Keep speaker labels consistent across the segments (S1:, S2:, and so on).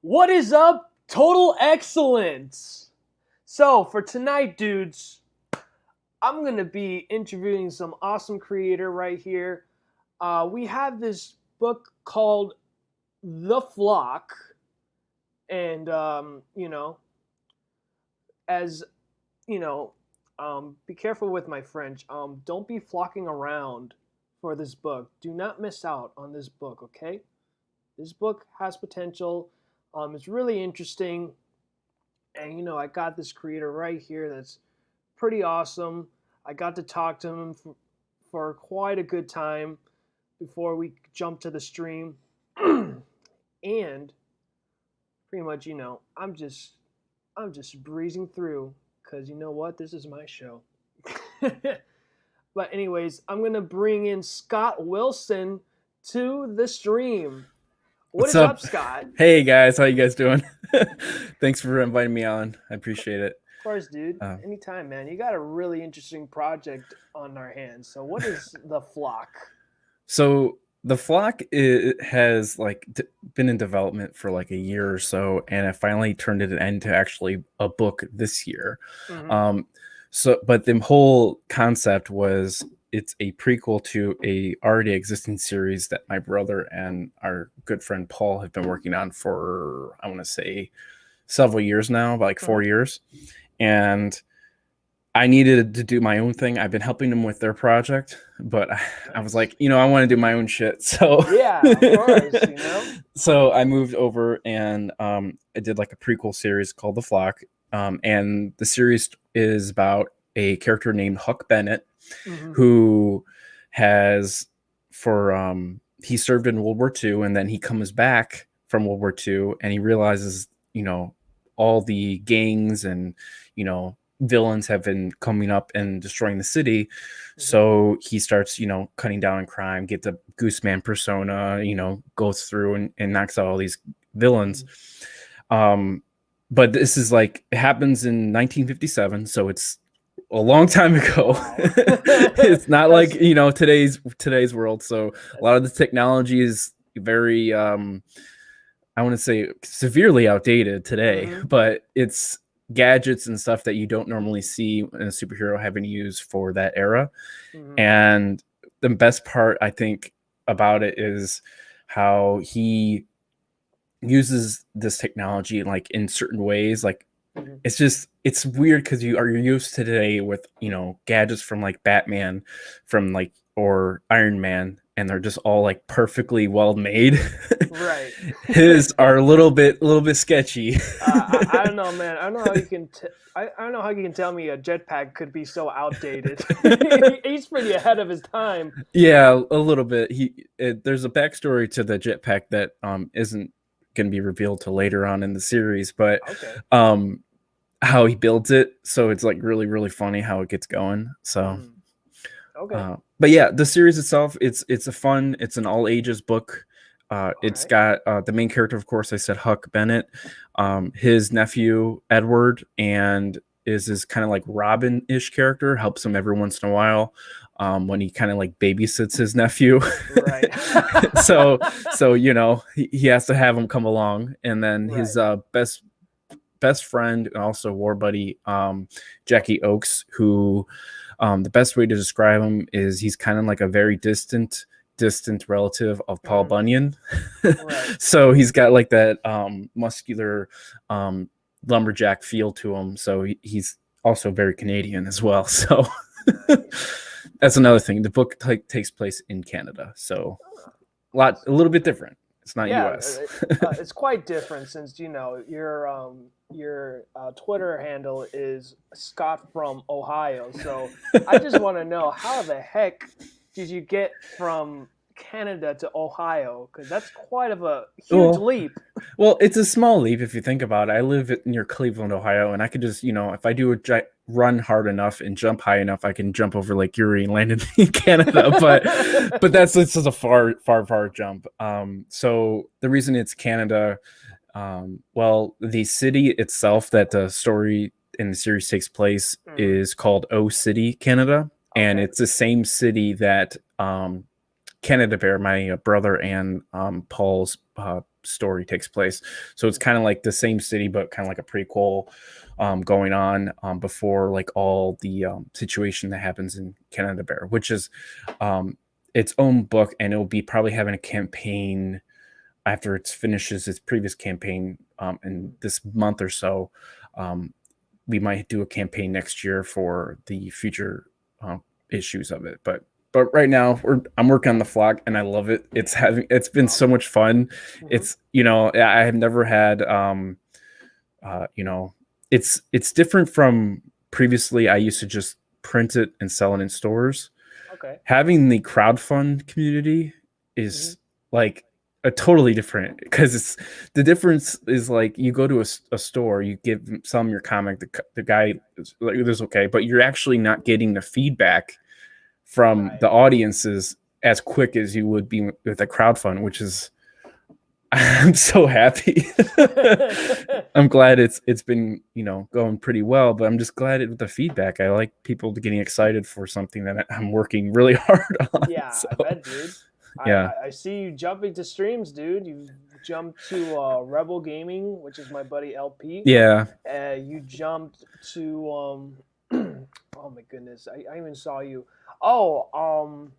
S1: What is up, Total Excellence? So, for tonight, dudes, I'm going to be interviewing some awesome creator right here. We have this book called The Flock, and, as you know, be careful with my French. Don't be flocking around for this book. Do not miss out on this book, okay? This book has potential. It's really interesting, and I got this creator right here that's pretty awesome. I got to talk to him for quite a good time before we jumped to the stream, and pretty much, I'm just breezing through because you know what? This is my show. But anyways, I'm gonna bring in Scott Wilson to the stream. What
S2: What's
S1: is up,
S2: up?
S1: Scott?
S2: Hey guys, how you guys doing? Thanks for inviting me on. I appreciate it.
S1: Of course, dude.
S2: Uh,
S1: Anytime, man. You got a really interesting project on our hands. So, what is the flock?
S2: so the flock has been in development for like a year or so, and I finally turned it into actually a book this year.
S1: Mm-hmm.
S2: Um, but the whole concept was it's a prequel to a already existing series that my brother and our good friend Paul have been working on for I want to say several years now, about like
S1: Mm-hmm.
S2: 4 years, and I needed to do my own thing. I've been helping them with their project, but I was
S1: Nice.
S2: like, I want to do my own shit. So,
S1: Yeah, of course.
S2: so I moved over and I did like a prequel series called The Flock. And the series is about a character named Huck Bennett,
S1: Mm-hmm.
S2: who has he served in World War II, and then he comes back from World War II, and he realizes, all the gangs and villains have been coming up and destroying the city.
S1: Mm-hmm.
S2: So he starts, cutting down on crime, get the Gooseman persona, goes through and knocks out all these villains. Um, but this is like it happens in 1957, so it's a long time ago.
S1: Wow.
S2: It's not like
S1: that's
S2: today's world. So a lot of the technology is very I want to say severely outdated today,
S1: mm-hmm.
S2: but it's gadgets and stuff that you don't normally see in a superhero having to use for that era.
S1: Mm-hmm.
S2: And the best part I think about it is how he uses this technology like in certain ways. Like
S1: Mm-hmm.
S2: it's weird because you're used to today with gadgets from like Batman, from like or Iron Man, and they're just all like perfectly well made.
S1: Right.
S2: His are a little bit sketchy.
S1: I don't know, man. I don't know how you can. I don't know how you can tell me a jetpack could be so outdated. He's pretty ahead of his time.
S2: Yeah, a little bit. There's a backstory to the jetpack that isn't going to be revealed till later on in the series, but
S1: Okay.
S2: um how he builds it, so it's like really really funny how it gets going. So
S1: Mm. Okay.
S2: but yeah, the series itself, it's an all ages book.
S1: All
S2: It's
S1: right.
S2: got the main character, of course, I said Huck Bennett, his nephew Edward, and is his kind of like Robin-ish character, helps him every once in a while when he kind of like babysits his nephew.
S1: Right.
S2: so he has to have him come along, and then
S1: Right.
S2: his best friend and also war buddy, Jackie Oakes, who the best way to describe him is he's kind of like a very distant relative of Paul
S1: Mm.
S2: Bunyan.
S1: Right.
S2: So he's got like that muscular lumberjack feel to him. So he's also very Canadian as well. So
S1: Nice.
S2: that's another thing. The book takes place in Canada, so a little bit different. It's not
S1: Yeah,
S2: U.S.
S1: it's quite different since your Twitter handle is Scott from Ohio. So I just want to know how the heck did you get from Canada to Ohio? Because that's quite of a huge
S2: Well,
S1: leap.
S2: Well, it's a small leap if you think about it. I live near Cleveland, Ohio, and I could just, if I do run hard enough and jump high enough, I can jump over Lake Erie and land in Canada. But it's just a far jump. So the reason it's Canada, well, the city itself that the story in the series takes place
S1: Mhm.
S2: is called O City, Canada, and
S1: Okay.
S2: it's the same city that Canada Bear, my brother and Paul's story takes place. So it's kind of like the same city, but kind of like a prequel going on before like all the situation that happens in Canada Bear, which is its own book, and it'll be probably having a campaign after it finishes its previous campaign in this month or so. We might do a campaign next year for the future issues of it, but right now I'm working on the Flock, and I love it. It's been so much fun.
S1: Mm-hmm.
S2: It's, you know, I have never had you know, it's different from previously. I used to just print it and sell it in stores.
S1: Okay.
S2: Having the crowdfund community is like a totally different, because it's the difference is like you go to a store, you give some your comic, the guy is like, this is okay, but you're actually not getting the feedback from the audiences as quick as you would be with a crowdfund, which is, I'm so happy. I'm glad it's been, you know, going pretty well, but I'm just glad with the feedback. I like people getting excited for something that I'm working really hard on.
S1: Yeah,
S2: so.
S1: I bet, dude.
S2: Yeah.
S1: I see you jumping to streams, dude. You jumped to Rebel Gaming, which is my buddy LP.
S2: Yeah.
S1: You jumped to oh my goodness, I even saw you. Oh,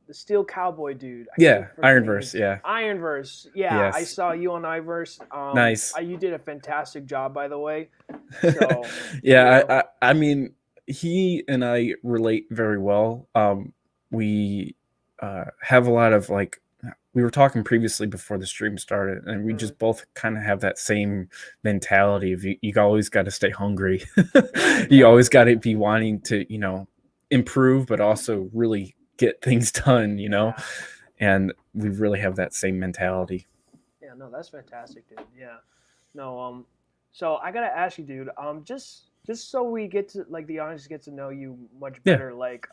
S1: the Steel Cowboy dude.
S2: Yeah, Ironverse. Yeah,
S1: Ironverse. Yeah, yes. I saw you on Ironverse.
S2: Nice.
S1: You did a fantastic job, by the way. So,
S2: yeah, you know. I mean, he and I relate very well. We have a lot of like, we were talking previously before the stream started, and we just both kind of have that same mentality of you always got to stay hungry. You always got to be wanting to, you know, improve, but also really get things done, you know. And we really have that same mentality.
S1: Yeah, no, that's fantastic, dude. Yeah. No, so I gotta ask you, dude, just so we get to, like, the audience gets to know you much better, like,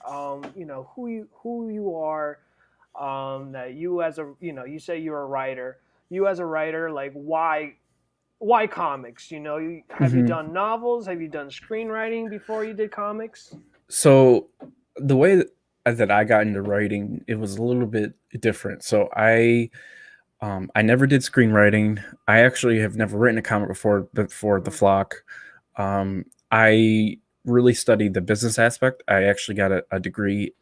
S1: you know, who you are, that you as a, you know, you say you're a writer, like, why comics? You know, have you done novels? Have you done screenwriting before you did comics?
S2: So the way that I got into writing, it was a little bit different. So I never did screenwriting. I actually have never written a comic before the Flock. I really studied the business aspect. I actually got a degree,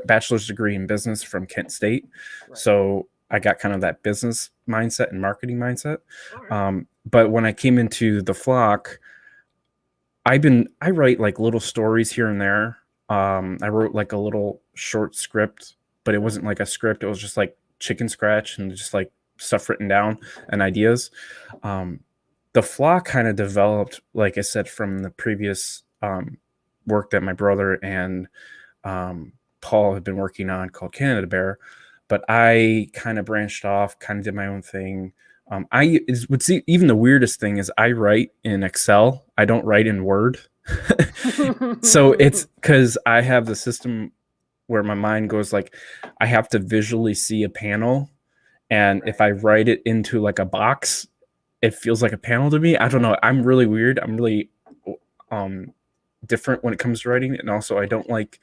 S2: bachelor's degree in business from Kent State. Right. So I got kind of that business mindset and marketing mindset. Right. But when I came into the Flock, I write like little stories here and there. I wrote like a little short script, but it wasn't like a script. It was just like chicken scratch and just like stuff written down and ideas. The Flock kind of developed, like I said, from the previous work that my brother and Paul had been working on called Canada Bear. But I kind of branched off, kind of did my own thing. Even the weirdest thing is I write in Excel. I don't write in Word. So it's because I have the system where my mind goes like, I have to visually see a panel. And if I write it into like a box, it feels like a panel to me. I don't know. I'm really weird. I'm really different when it comes to writing. And also I don't like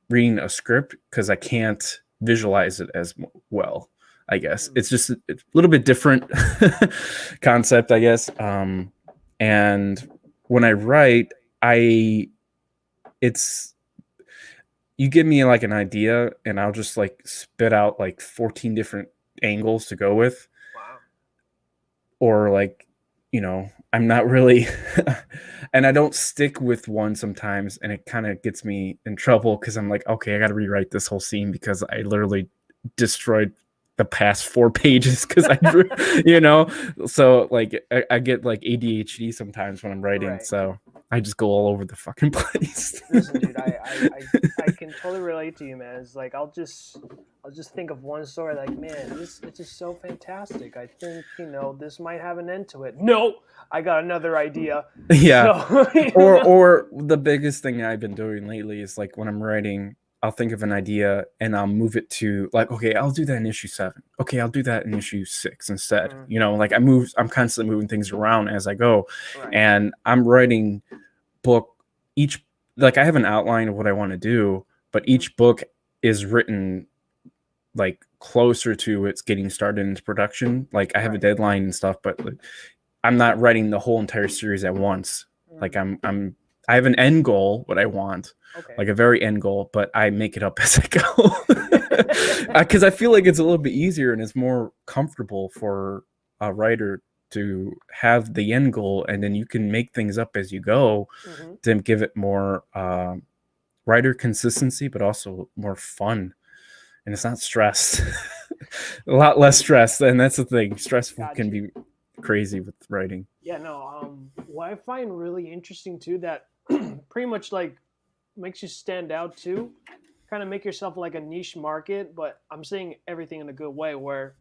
S2: reading a script because I can't visualize it as well. I guess it's just a little bit different concept, I guess. And when I write, you give me like an idea and I'll just like spit out like 14 different angles to go with. Wow. Or like, you know, I'm not really, and I don't stick with one sometimes, and it kind of gets me in trouble because I'm like, okay, I got to rewrite this whole scene because I literally destroyed the past 4 pages because I, you know, so like I get like ADHD sometimes when I'm writing, right. So I just go all over the fucking place.
S1: Listen, dude, I can totally relate to you, man. It's like I'll just think of one story, like, man, it's just so fantastic. I think, you know, this might have an end to it. No, I got another idea.
S2: Yeah. So, or the biggest thing I've been doing lately is like when I'm writing, I'll think of an idea and I'll move it to like, okay, I'll do that in issue 7. Okay, I'll do that in issue 6 instead. Mm-hmm. You know, like I'm constantly moving things around as I go. Right. And I'm writing like I have an outline of what I want to do, but each book is written like closer to it's getting started into production. Like I have a
S1: Right.
S2: deadline and stuff, but like, I'm not writing the whole entire series at once. Like I have an end goal, what I want,
S1: Okay.
S2: like a very end goal, but I make it up as I go. Because I feel like it's a little bit easier and it's more comfortable for a writer to have the end goal, and then you can make things up as you go to give it more writer consistency, but also more fun. And it's not stress. A lot less stress, and that's the thing. Stressful can be crazy with writing.
S1: Yeah, no. What I find really interesting too, that pretty much like makes you stand out too, kind of make yourself like a niche market. But I'm saying everything in a good way. Where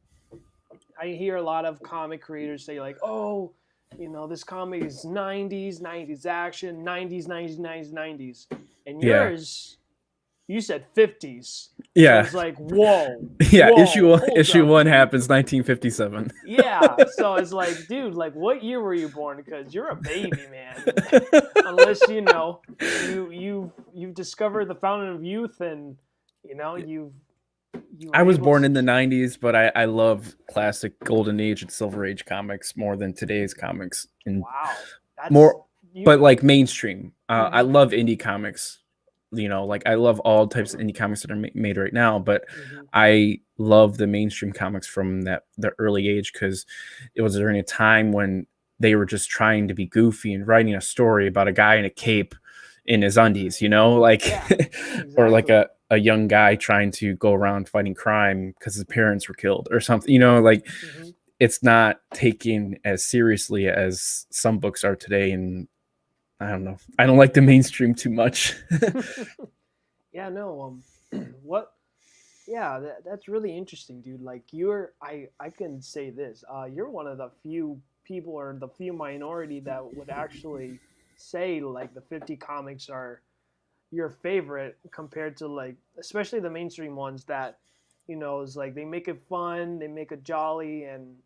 S1: I hear a lot of comic creators say like, "Oh, this comic is '90s action, '90s, and
S2: Yeah.
S1: yours, you said '50s."
S2: Yeah.
S1: So it's like, whoa.
S2: Yeah,
S1: whoa,
S2: issue
S1: up,
S2: 1
S1: dude.
S2: happens 1957.
S1: Yeah, so it's like, dude, like, what year were you born? Because you're a baby, man. Unless you've discovered the fountain of youth, and you.
S2: I was born in the 90s, but I love classic golden age and silver age comics more than today's comics. And
S1: wow, that's
S2: more, but like mainstream. I
S1: Mhm.
S2: love indie comics. Like I love all types of indie comics that are made right now, but I love the mainstream comics from the early age, because it was during a time when they were just trying to be goofy and writing a story about a guy in a cape in his undies, like or like a young guy trying to go around fighting crime because his parents were killed or something, like it's not taken as seriously as some books are today. And I don't know. I don't like the mainstream too much.
S1: Yeah, no. What? Yeah, that's really interesting, dude. Like I can say this. You're one of the few people, or the few minority, that would actually say like the 50 comics are your favorite, compared to like, especially the mainstream ones that, is like they make it fun, they make it jolly, and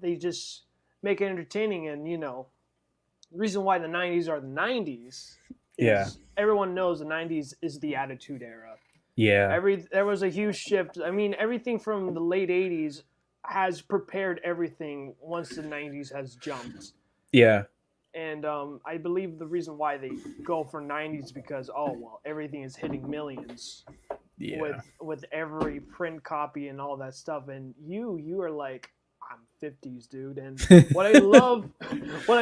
S1: they just make it entertaining. And the reason why the 90s are the 90s is everyone knows the 90s is the Attitude Era.
S2: Yeah.
S1: There was a huge shift. I mean, everything from the late 80s has prepared everything once the 90s has jumped.
S2: Yeah.
S1: And I believe the reason why they go for 90s because everything is hitting millions with every print copy and all that stuff. And you are like, I'm 50s, dude. And what I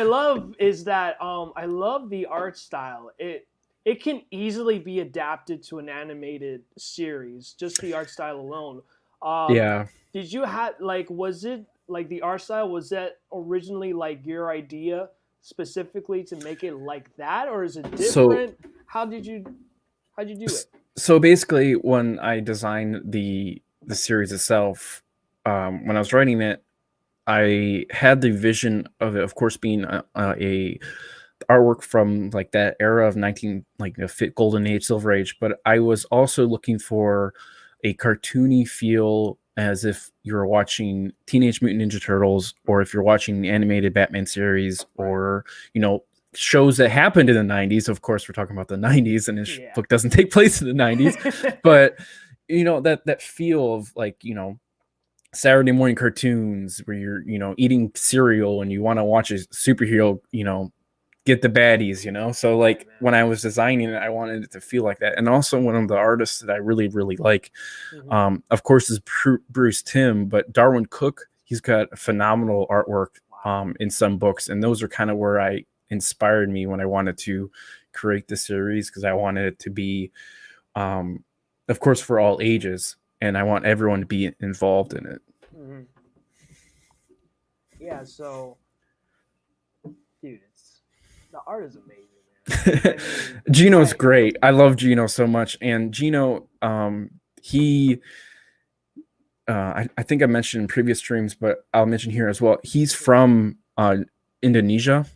S1: love is that I love the art style. It can easily be adapted to an animated series, just the art style alone.
S2: Yeah.
S1: Did you have was it like the art style, was that originally like your idea specifically to make it like that, or is it different? How did you do it?
S2: So basically, when I designed the series itself, when I was writing it, I had the vision of it, of course, being a artwork from like that era of golden age, silver age, but I was also looking for a cartoony feel, as if you were watching Teenage Mutant Ninja Turtles, or if you're watching the animated Batman series, or shows that happened in the 90s. Of course, we're talking about the 90s, and this book doesn't take place in the 90s, but that feel of like Saturday morning cartoons where you're eating cereal and you want to watch a superhero get the baddies. So like when I was designing it, I wanted it to feel like that. And also one of the artists that I really really like, of course, is Bruce Timm, but Darwyn Cooke, he's got phenomenal artwork in some books, and those are kind of where I inspired me when I wanted to create the series, because I wanted it to be of course for all ages, and I want everyone to be involved in it.
S1: Yeah, so dude, the art is amazing, man. I mean,
S2: Gino's great. I love Gino so much. And Gino, he I think I mentioned in previous streams, but I'll mention here as well. He's from Indonesia.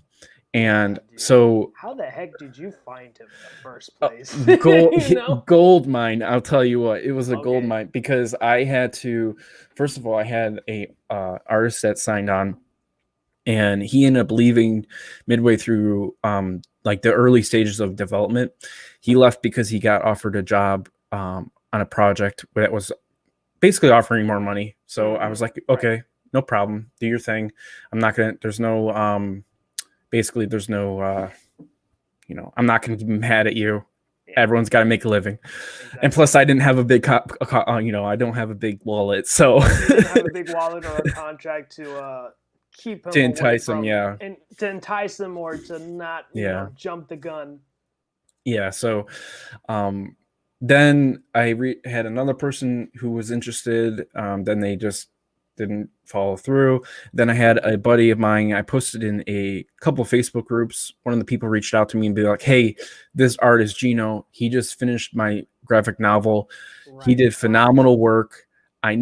S2: And so
S1: how the heck did you find him in the first place?
S2: Gold mine, I'll tell you what, it was a gold mine, because I had to, first of all, I had a artist that signed on, and he ended up leaving midway through like the early stages of development. He left because he got offered a job on a project that was basically offering more money. So I was like,
S1: Right.
S2: okay, no problem, do your thing. I'm not gonna. There's no basically there's no I'm not gonna be mad at you.
S1: Yeah.
S2: Everyone's got to make a living, and
S1: Exactly.
S2: plus I didn't have a big I don't have a big wallet, so
S1: You didn't have a big wallet or a contract to keep
S2: to
S1: him away
S2: entice them,
S1: from,
S2: yeah,
S1: and to entice them or to not,
S2: yeah,
S1: jump the gun.
S2: yeah. So um then I had another person who was interested. Then they just didn't follow through. Then I had a buddy of mine. I posted in a couple Facebook groups. One of the people reached out to me and be like, "Hey, this artist Gino. He just finished my graphic novel. He
S1: Right.
S2: did phenomenal work. I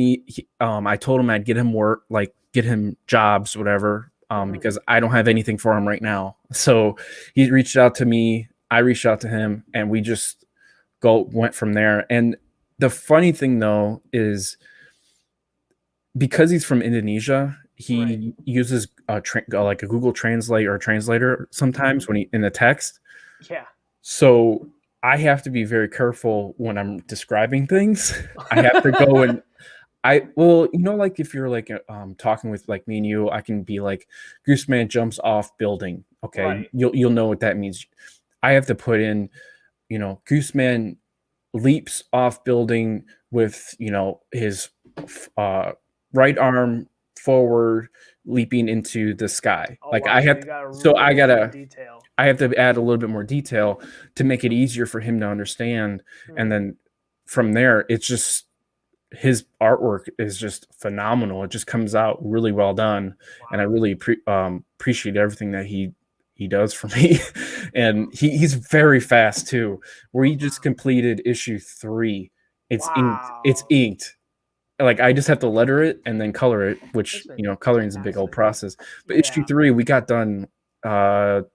S2: told him I'd get him work, like get him jobs, whatever,
S1: Mhm.
S2: because I don't have anything for him right now." So he reached out to me. I reached out to him, and we just went from there. And the funny thing though is because he's from Indonesia,
S1: Right.
S2: he uses like a Google Translate or a translator sometimes
S1: Mhm.
S2: when he in the text.
S1: Yeah.
S2: So I have to be very careful when I'm describing things. I have to go and like if you're like talking with like me and you, I can be like, Gooseman jumps off building. Okay,
S1: Right.
S2: you'll know what that means. I have to put in, Gooseman leaps off building with his uh, right arm forward leaping into the sky.
S1: Oh
S2: Like
S1: wow.
S2: I
S1: So
S2: have
S1: you got
S2: so
S1: really good detail.
S2: I have to add a little bit more detail to make it easier for him to understand. And
S1: Mhm.
S2: then from there, it's just his artwork is just phenomenal. It just comes out really well done, and I
S1: Wow.
S2: really appreciate everything that he does for me. And he's very fast too. Where he just
S1: Wow.
S2: completed issue 3. It's inked. It's
S1: Wow.
S2: inked. Like I just have to letter it and then color it, which
S1: That's
S2: coloring is a big old
S1: fantastic.
S2: process. But issue
S1: Yeah.
S2: 3 we got done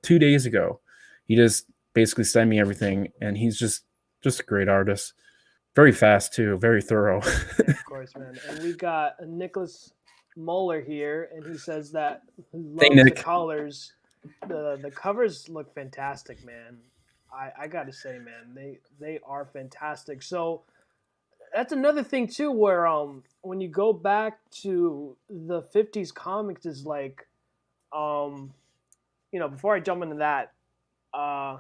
S2: 2 days ago. He just basically sent me everything, and he's just a great artist. Very fast too, very thorough.
S1: Yeah, of course, man. And we got Nicholas Muller here, and he says that he
S2: Hey
S1: loves the
S2: Nick.
S1: colors. The covers look fantastic, man. I gotta say, man, they are fantastic. So that's another thing too, where when you go back to the '50s comics, is like um before I jump into that, uh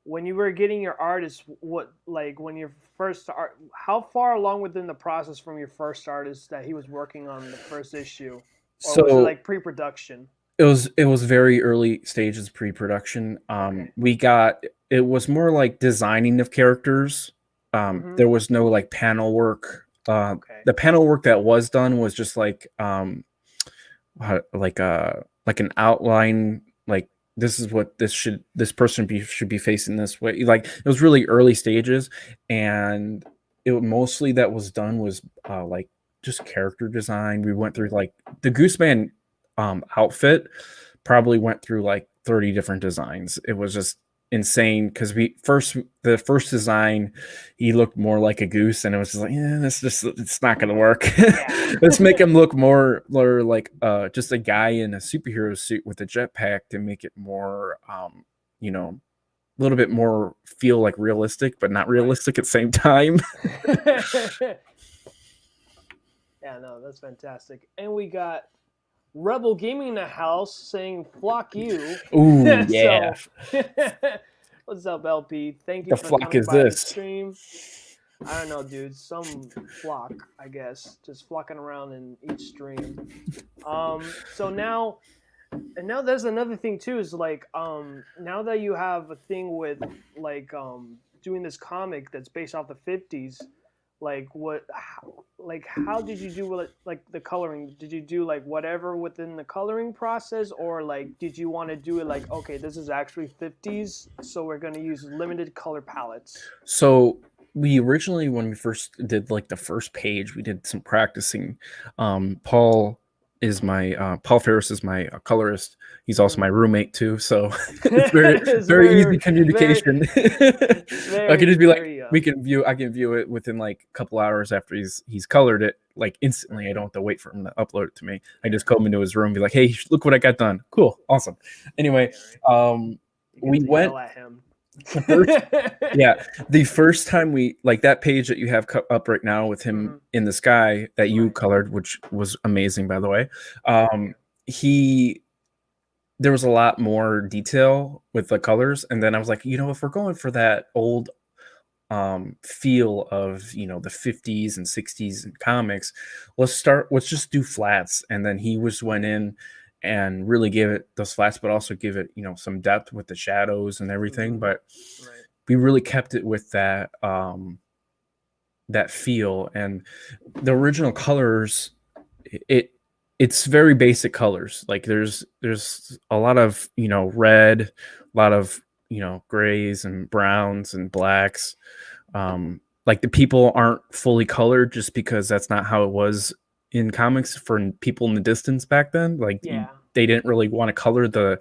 S1: when you were getting your artist, what, like, when your first art, how far along within the process from your first artist that he was working on the first issue, or was it
S2: So
S1: like pre-production?
S2: it was very early stages pre-production.
S1: Okay.
S2: It was more like designing of characters.
S1: Mm-hmm.
S2: There was no like panel work.
S1: Okay.
S2: The panel work that was done was just like like like an outline, like this is what this person should be facing this way. Like it was really early stages, and it mostly that was done was like just character design. We went through like the Gooseman outfit probably went through like 30 different designs. It was just insane because the first design he looked more like a goose, and it was just like, yeah, it's not gonna work.
S1: Yeah.
S2: Let's make him look more like just a guy in a superhero suit with a jetpack to make it more a little bit more feel like realistic but not
S1: Right.
S2: realistic at the same time.
S1: Yeah, no, that's fantastic. And we got Rebel Gaming in the house saying "flock you."
S2: Ooh, yeah.
S1: So, what's up, LP? Thank you
S2: The
S1: for
S2: flock
S1: coming
S2: is
S1: by the
S2: this.
S1: stream. I don't know, dude. Some flock, I guess, just flocking around in each stream. So now, and now there's another thing too. Is like, now that you have a thing with like, doing this comic that's based off the '50s, like how did you do with like the coloring? Did you do like whatever within the coloring process, or like did you want to do it like, okay, this is actually '50s, so we're gonna use limited color palettes?
S2: So we originally, when we first did like the first page, we did some practicing. Paul Ferris is my colorist. He's also my
S1: Mm.
S2: roommate too, so it's very
S1: It's
S2: very
S1: very,
S2: easy communication. I can
S1: very,
S2: just be like,
S1: very.
S2: I can view it within like a couple hours after he's colored it, like instantly. I don't have to wait for him to upload it to me. I just come into his room and be like, hey, look what I got done. Cool, awesome. Anyway,
S1: Yeah, right. You get
S2: we
S1: to
S2: went
S1: yell at him.
S2: Yeah, the first time we like that page that you have up right now with him in the sky that you colored, which was amazing, by the way. He there was a lot more detail with the colors, and then I was like, if we're going for that old feel of the 50s and 60s in comics, let's just do flats. And then he just went in and really give it those flats, but also give it some depth with the shadows and everything. But we really kept it with that that feel. And the original colors, it's very basic colors. Like there's a lot of red, a lot of grays and browns and blacks. Like the people aren't fully colored just because that's not how it was in comics for people in the distance back then. Like they didn't really want to color the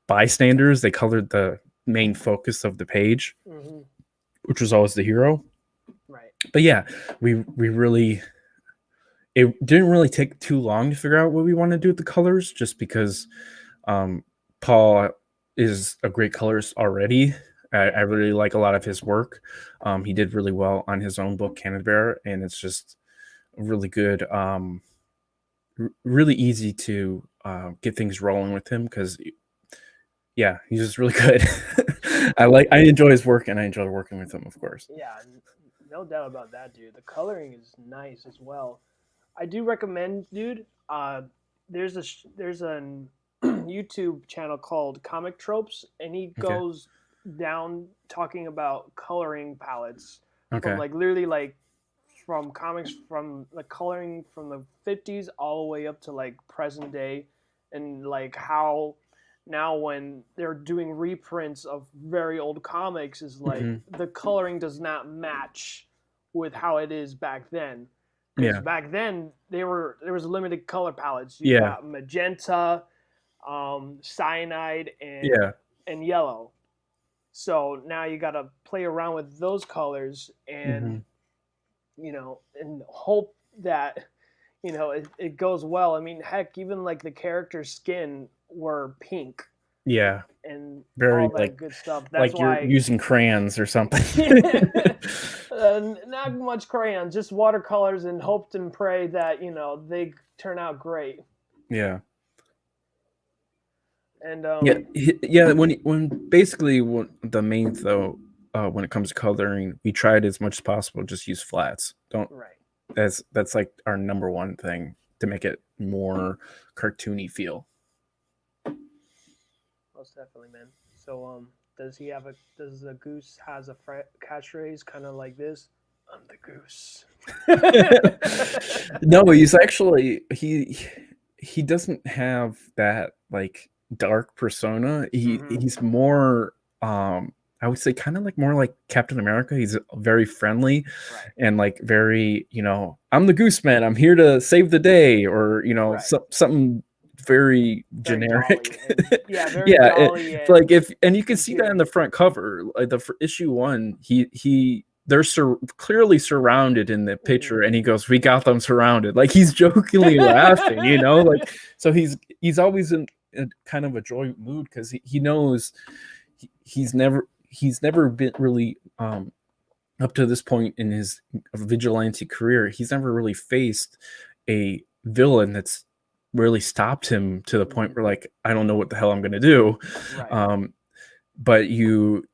S2: bystanders. They colored the main focus of the page, which was always the hero.
S1: Right.
S2: But yeah, we really, it didn't really take too long to figure out what we want to do with the colors, just because Paul is a great colorist already. I really like a lot of his work. He did really well on his own book, Cannon Bear, and it's just really good. Really easy to get things rolling with him because, yeah, he's just really good. I enjoy his work, and I enjoy working with him, of course.
S1: Yeah, no doubt about that, dude. The coloring is nice as well. I do recommend, dude. There's a YouTube channel called Comic Tropes, and he goes down talking about coloring palettes from literally from comics, from the coloring from the 50s all the way up to present day, and how now when they're doing reprints of very old comics is the coloring does not match with how it is back then. Because back then there was limited color palettes. You got magenta, cyanide, and yellow. So now you got to play around with those colors and and hope that it goes well. I mean, heck, even the character's skin were pink.
S2: Yeah.
S1: And
S2: very
S1: all that good stuff. That's
S2: why you're using crayons or something.
S1: Not much crayons, just watercolors, and hoped and pray that they turn out great.
S2: Yeah.
S1: And
S2: when basically the main though when it comes to coloring, we tried as much as possible just use flats. That's like our number one thing to make it more cartoony feel.
S1: Most definitely, man. So does the goose has a catchphrase kind of like this? I'm the goose.
S2: No, he's actually he doesn't have that dark persona. He's more I would say kind of more like Captain America. He's very friendly and very I'm the Goose Man, I'm here to save the day, or something very generic.
S1: Very jolly,
S2: and you can see that in the front cover, issue 1. They're clearly surrounded in the picture, and he goes, "We got them surrounded." He's jokingly laughing, so he's always in a kind of a joy mood because he knows he's never been really up to this point in his vigilante career. He's never really faced a villain that's really stopped him to the point where I don't know what the hell I'm going to do. But you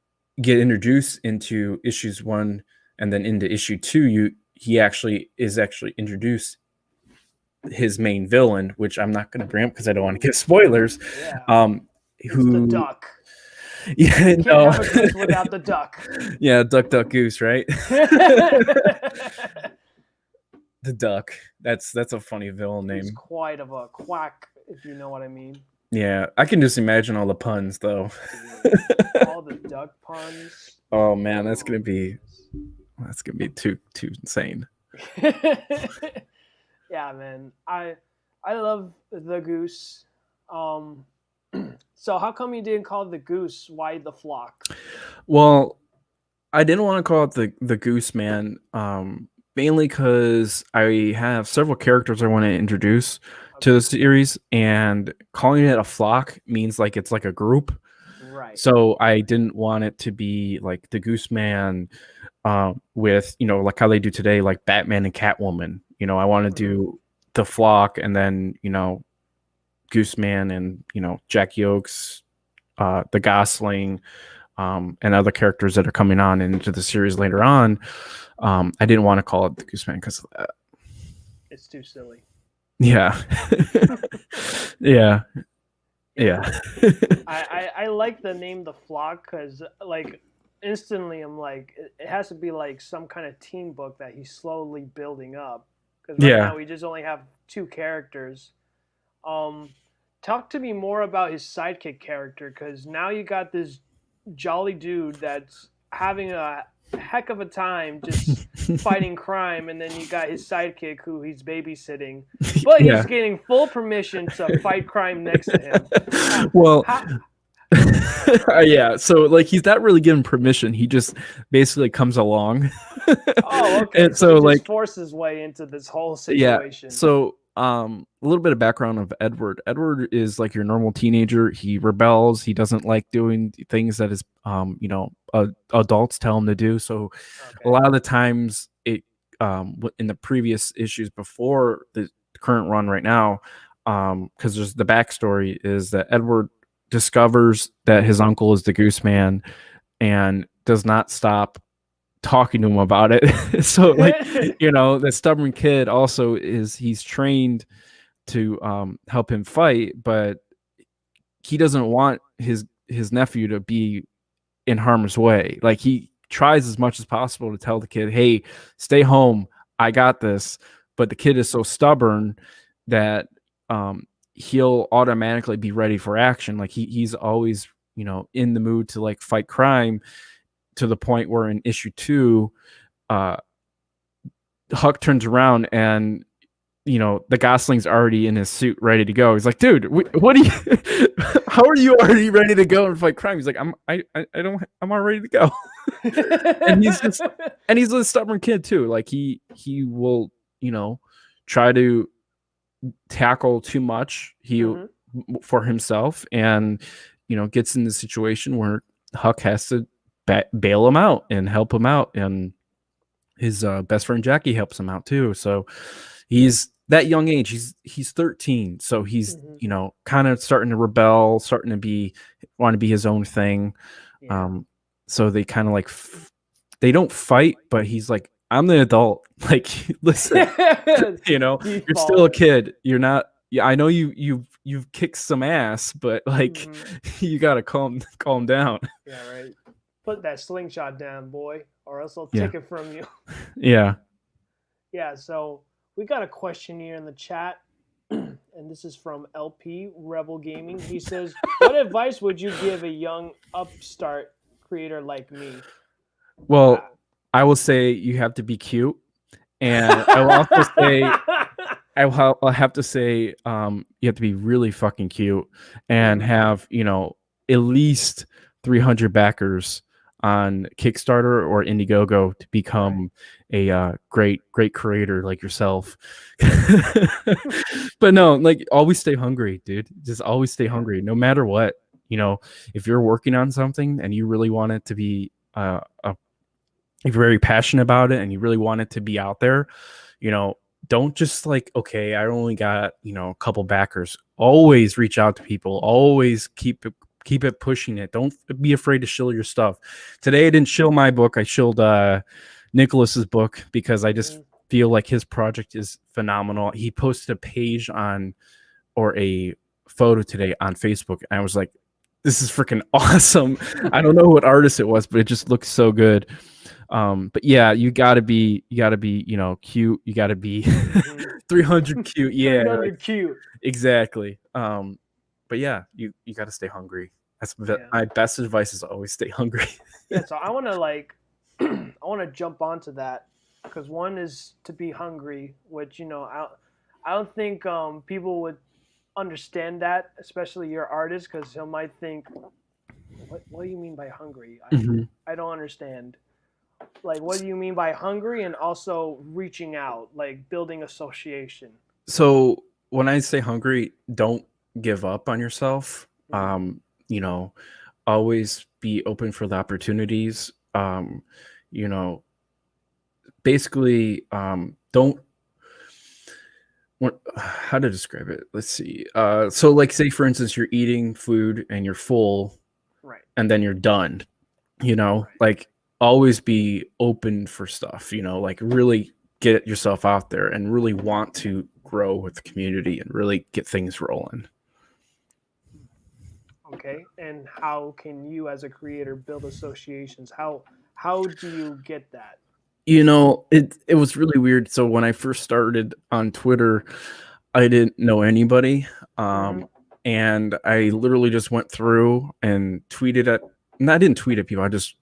S2: get introduced into issues 1 and then into issue 2, he is actually introduced his main villain, which I'm not going to bring up because I don't want to give spoilers.
S1: The duck.
S2: Yeah,
S1: you can't have a goose without the duck.
S2: Yeah, duck, goose, right? The duck. That's a funny villain name.
S1: He's quite of a quack, if you know what I mean.
S2: Yeah, I can just imagine all the puns though.
S1: All the duck puns.
S2: Oh man, that's gonna be too insane.
S1: Yeah, man. I love the goose. So how come you didn't call it the goose? Why the flock?
S2: Well, I didn't want to call it the Goose Man, mainly because I have several characters I want to introduce to the series, and calling it a flock means it's like a group.
S1: Right.
S2: So I didn't want it to be like the Gooseman with, like how they do today, like Batman and Catwoman. I want to
S1: Mhm.
S2: do the Flock and then, Gooseman and, Jackie Oakes, the Gosling, and other characters that are coming on into the series later on. I didn't want to call it the Gooseman because of that.
S1: It's too silly.
S2: Yeah. Yeah.
S1: Yeah.
S2: Yeah.
S1: I like the name The Flock because like instantly I'm like it has to be like some kind of team book that he's slowly building up because right
S2: Yeah.
S1: now we just only have two characters. Um, Talk to me more about his sidekick character because now you got this jolly dude that's having a heck of a time just fighting crime, and then you got his sidekick who he's babysitting, but he's
S2: Yeah.
S1: getting full permission to fight crime next to him.
S2: Well,
S1: How,
S2: yeah. So like he's not really given permission. He just basically comes along.
S1: oh, okay.
S2: And
S1: So he
S2: so
S1: just
S2: like
S1: forced his way into this whole
S2: yeah.
S1: situation.
S2: So a little bit of background of Edward. Edward is like your normal teenager. He rebels. He doesn't like doing things that his adults tell him to do. So a
S1: Okay.
S2: lot of the times in the previous issues before the current run right now, because there's the backstory is that Edward discovers that his uncle is the Goose Man and does not stop talking to him about it. So like, the stubborn kid also he's trained to help him fight, but he doesn't want his nephew to be in harm's way. Like he tries as much as possible to tell the kid, "Hey, stay home. I got this." But the kid is so stubborn that he'll automatically be ready for action. Like he's always, in the mood to like fight crime to the point where in issue 2, Huck turns around and the Gosling's already in his suit ready to go. He's like, dude, what are you how are you already ready to go and fight crime? He's like, I'm all ready to go. And he's a stubborn kid too. Like he will, try to tackle too much
S1: Mhm.
S2: for himself and gets in the situation where Huck has to bail him out and help him out, and his best friend Jackie helps him out too. So he's that young age. He's 13, so he's
S1: Mhm.
S2: kind of starting to rebel, starting to want to be his own thing.
S1: Yeah.
S2: So they kind of like they don't fight, but he's like, I'm the adult. Like, listen, you're still a
S1: Default.
S2: kid. You're not. Yeah, I know you've kicked some ass, but like,
S1: Mhm.
S2: you gotta calm down.
S1: Yeah, right. Put that slingshot down, boy, or else I'll
S2: Yeah,
S1: take it from you.
S2: yeah.
S1: Yeah, so we got a question here in the chat, and this is from LP Rebel Gaming. He says, "What advice would you give a young upstart creator like me?"
S2: Well, I will say you have to be cute, and I will also say I'll have to say you have to be really fucking cute and
S1: Mhm.
S2: have at least 300 backers on Kickstarter or Indiegogo to
S1: Right.
S2: become a great creator like yourself. But no, like always stay hungry, dude. Just always stay
S1: Yeah.
S2: hungry, no matter what. If you're working on something and you really want it to be if you're very passionate about it and you really want it to be out there, don't just like, okay, I only got, a couple backers. Always reach out to people. Always keep it pushing it. Don't be afraid to shill your stuff. Today I didn't shill my book. I shilled Nicholas's book because I just
S1: Mhm.
S2: feel like his project is phenomenal. He posted a page or a photo today on Facebook, and I was like, this is freaking awesome. I don't know what artist it was, but it just looks so good. But yeah, you gotta be, cute. You gotta be
S1: Mhm.
S2: 300 cute. Yeah, like,
S1: 300 cute.
S2: exactly. But yeah, you gotta stay hungry.
S1: Yeah.
S2: My best advice is always stay hungry.
S1: Yeah, so I want to like I want to jump onto that because one is to be hungry, which I don't think people would understand that, especially your artist, because he might think, what do you mean by hungry?
S2: Mhm.
S1: I don't understand. Like, what do you mean by hungry, and also reaching out, like building association?
S2: So when I say hungry, don't give up on yourself.
S1: Mm-hmm.
S2: You know, always be open for the opportunities. You know, basically, don't how to describe it. Let's see. So like say for instance you're eating food and you're full
S1: Right.
S2: and then you're done.
S1: Right.
S2: Like always be open for stuff, like really get yourself out there and really want to grow with the community and really get things rolling.
S1: Okay. And how can you as a creator build associations? How do you get that?
S2: It was really weird. So when I first started on Twitter, I didn't know anybody.
S1: Hmm.
S2: And I literally just went through and tweeted at, and I didn't tweet at people. I just,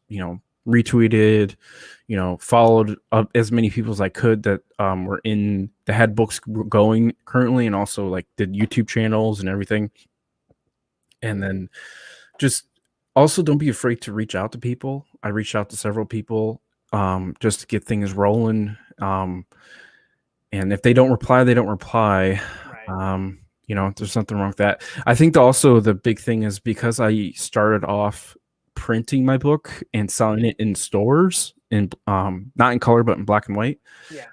S2: retweeted, followed up as many people as I could that were in that had books going currently, and also like did YouTube channels and everything. And then just also don't be afraid to reach out to people. I reached out to several people just to get things rolling. And if they don't reply, they don't reply.
S1: Right.
S2: There's nothing wrong with that. I think also the big thing is because I started off printing my book and selling it in stores in not in color but in black and white.
S1: Yeah.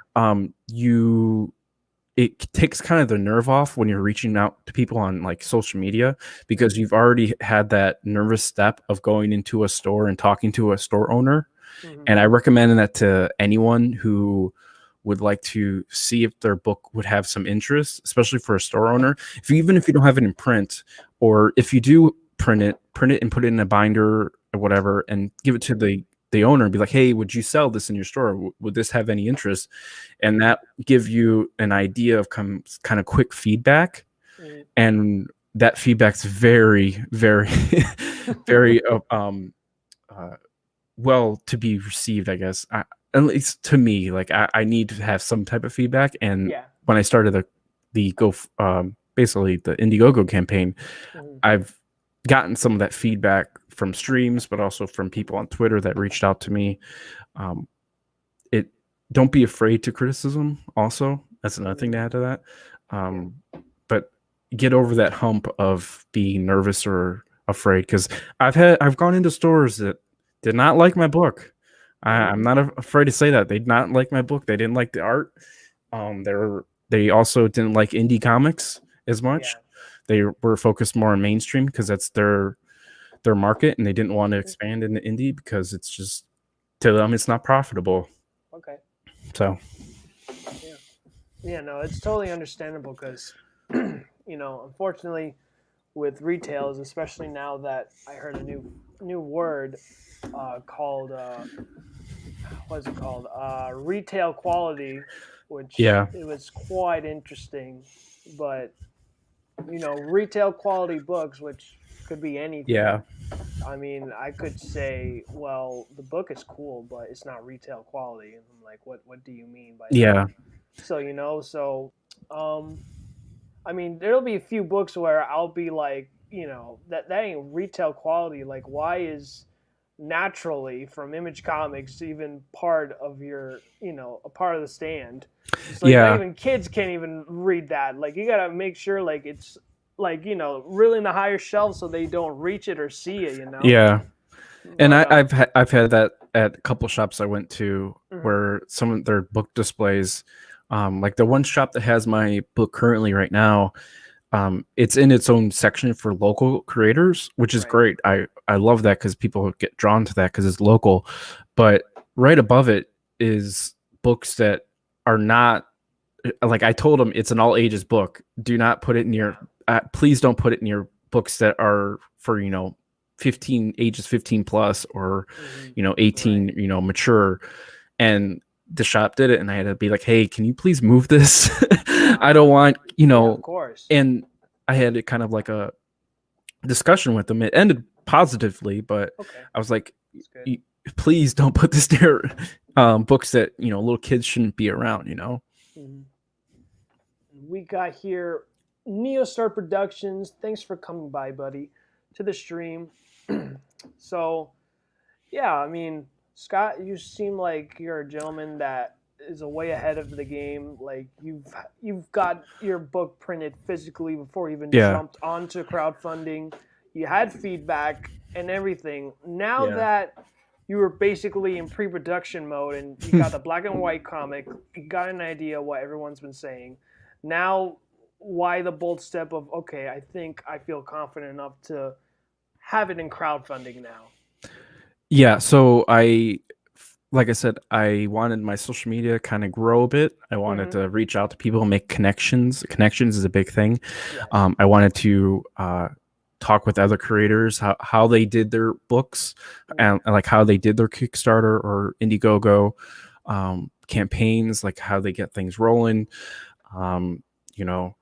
S2: It takes kind of the nerve off when you're reaching out to people on like social media, because you've already had that nervous step of going into a store and talking to a store owner.
S1: Hmm.
S2: And I recommend that to anyone who would like to see if their book would have some interest, especially for a store owner. Even if you don't have it in print, or if you do print it and put it in a binder or whatever, and give it to the owner and be like, hey, would you sell this in your store? Would this have any interest? And that give you an idea of kind of quick feedback.
S1: Hmm.
S2: And that feedback's very, very, very well to be received, I guess. At least to me, like I need to have some type of feedback. And
S1: Yeah.
S2: when I started basically the Indiegogo campaign,
S1: Hmm.
S2: I've gotten some of that feedback from streams, but also from people on Twitter that reached out to me. It Don't be afraid to criticism. Also, that's another thing to add to that. But get over that hump of being nervous or afraid, because I've gone into stores that did not like my book. I'm not afraid to say that they did not like my book. They didn't like the art. They also didn't like indie comics as much.
S1: Yeah.
S2: They were focused more on mainstream because that's their market, and they didn't want to expand into indie because it's just, to them, it's not profitable.
S1: Okay.
S2: So
S1: Yeah, no, it's totally understandable because, unfortunately, with retails, especially now that I heard a new word called what is it called? Retail quality, which
S2: yeah,
S1: it was quite interesting. But retail quality books, which could be anything.
S2: yeah,
S1: I mean, I could say, well, the book is cool, but it's not retail quality, and I'm like, what do you mean by that?
S2: yeah,
S1: So um, I mean, there'll be a few books where I'll be like, that ain't retail quality. Like, why is Naturally from Image Comics even part of your, a part of the stand? It's like not
S2: yeah,
S1: even kids can't even read that. Like, you gotta make sure like it's like really in the higher shelves so they don't reach it or see it.
S2: yeah. And
S1: But
S2: I've had that at a couple shops I went to,
S1: mhm,
S2: where some of their book displays, like the one shop that has my book currently right now, it's in its own section for local creators, which is
S1: right,
S2: great. I love that because people get drawn to that because it's local. But right above it is books that are not, like, I told them it's an all ages book. Do not put it in your please don't put it in your books that are for 15 plus, or
S1: mhm,
S2: 18,
S1: right,
S2: mature. And the shop did it, and I had to be like, hey, can you please move this? I don't want,
S1: yeah, of course,
S2: and I had it kind of like a discussion with them. It ended positively, but
S1: okay,
S2: I was like,
S1: that's good.
S2: please don't put this near books that little kids shouldn't be around.
S1: Mhm. We got here Neostar Productions. Thanks for coming by, buddy, to the stream. So, yeah, I mean, Scott, you seem like you're a gentleman that is a way ahead of the game. Like you've got your book printed physically before you even
S2: Yeah,
S1: jumped onto crowdfunding. You had feedback, and everything. Now
S2: Yeah.
S1: that you were basically in pre-production mode and you got the black and white comic, you got an idea what everyone's been saying. Now, why the bold step of okay, I think I feel confident enough to have it in crowdfunding now?
S2: Yeah, so like I said, I wanted my social media kind of grow a bit. I wanted
S1: Mm-hmm.
S2: to reach out to people, make connections. Connections is a big thing.
S1: Yes.
S2: I wanted to talk with other creators, how they did their books, and like how they did their Kickstarter or Indiegogo campaigns, like how they get things rolling. Um, you know,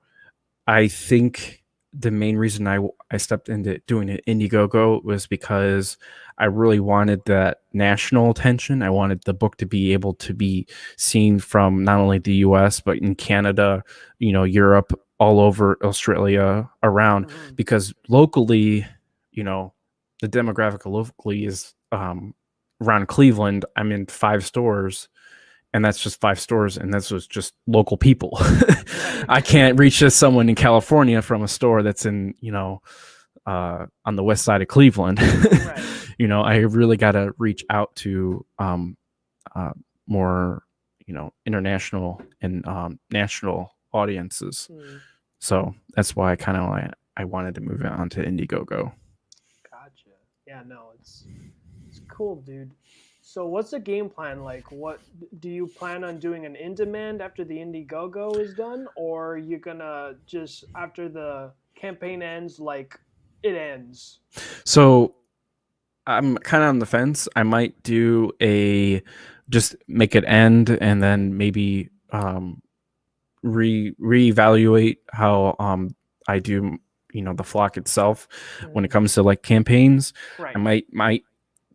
S2: I think the main reason I stepped into doing an Indiegogo was because I really wanted that national attention. I wanted the book to be able to be seen from not only the US, but in Canada, Europe, all over Australia, around,
S1: Mm-hmm.
S2: because locally, you know, the demographic locally is around Cleveland. I'm in 5 stores, and that's just 5 stores, and this was just local people.
S1: Right.
S2: I can't reach just someone in California from a store that's in on the west side of Cleveland.
S1: Right.
S2: I really got to reach out to uh, more international and national audiences.
S1: Mm,
S2: So that's why I wanted to move it onto Indiegogo.
S1: gotcha. Yeah, no, it's cool, dude. So what's the game plan like? What do you plan on doing an in demand after the Indiegogo is done, or you gonna just after the campaign ends, like it ends?
S2: So I'm kind of on the fence. I might do just make it end, and then maybe reevaluate how I do the flock itself when it
S1: Mhm.
S2: comes to like campaigns. I
S1: Right.
S2: might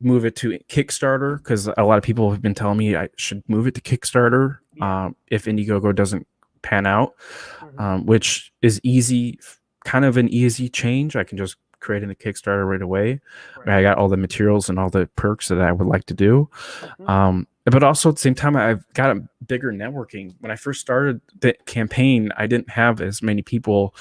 S2: move it to Kickstarter, because a lot of people have been telling me I should move it to Kickstarter
S1: Yeah.
S2: if Indiegogo doesn't pan out,
S1: Hmm.
S2: which is easy, kind of an easy change. I can just create in a Kickstarter right away.
S1: Right.
S2: I got all the materials and all the perks that I would like to do.
S1: Hmm.
S2: But also at the same time, I've got a bigger networking. When I first started the campaign, I didn't have as many people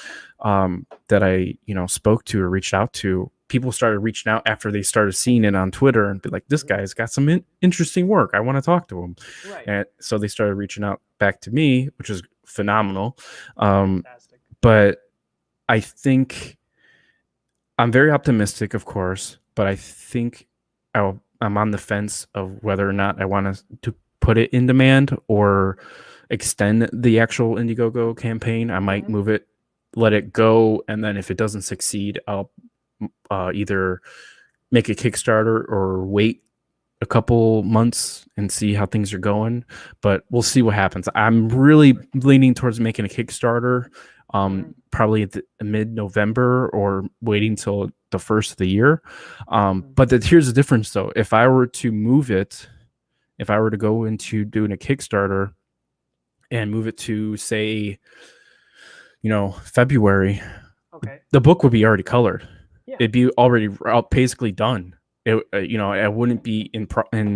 S2: that I spoke to or reached out to. People started reaching out after they started seeing it on Twitter and be like, "This guy's got some interesting work. I want to talk to him."
S1: Right.
S2: And so they started reaching out back to me, which is phenomenal. Um,
S1: Fantastic.
S2: but I think I'm very optimistic, of course, but I think I'm on the fence of whether or not I want to put it in demand or extend the actual Indiegogo campaign. I might
S1: Hmm.
S2: move it, let it go, and then if it doesn't succeed, I'll either make a Kickstarter or wait a couple months and see how things are going. But we'll see what happens. I'm really leaning towards making a Kickstarter,
S1: Hmm.
S2: probably at mid-November, or waiting till the first of the year.
S1: Hmm.
S2: But here's the difference, though. If I were to go into doing a Kickstarter and move it to, say, February,
S1: Okay.
S2: the book would be already colored.
S1: Yeah.
S2: It'd be already basically done. I wouldn't be in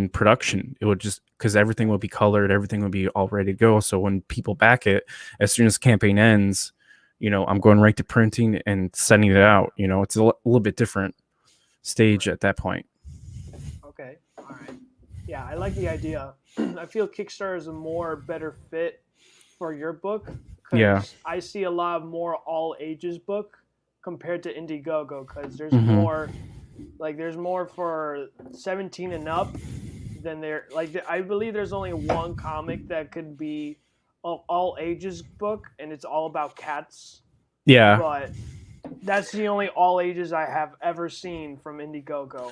S2: production. It would just, because everything would be colored, everything would be all ready to go. So when people back it, as soon as the campaign ends, I'm going right to printing and sending it out. It's a little bit different stage
S1: Right.
S2: at that point.
S1: Okay. All right. Yeah, I like the idea. I feel Kickstarter is a more better fit for your book
S2: Yeah.
S1: because I see a lot of more all ages book compared to Indiegogo because there's
S2: Mhm.
S1: more there's more for 17 and up than there I believe there's only one comic that could be all ages book and it's all about cats,
S2: Yeah.
S1: but that's the only all ages I have ever seen from Indiegogo.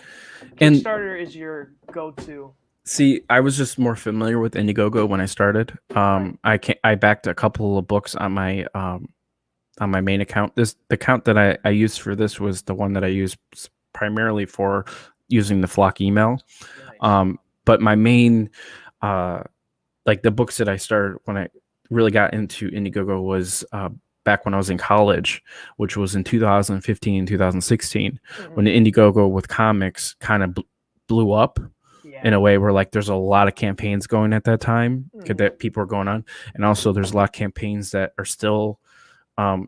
S2: And
S1: Kickstarter is your go-to.
S2: see, I was just more familiar with Indiegogo when I started.
S1: Right.
S2: I backed a couple of books on my main account. The account that I used for this was the one that I used primarily for using the Flock email.
S1: Nice.
S2: But my main, like the books that I started when I really got into Indiegogo was back when I was in college, which was in 2015, 2016, when the Indiegogo with comics kind of blew up
S1: Yeah.
S2: in a way where like there's a lot of campaigns going at that time
S1: Mhm.
S2: that people are going on. And also there's a lot of campaigns that are still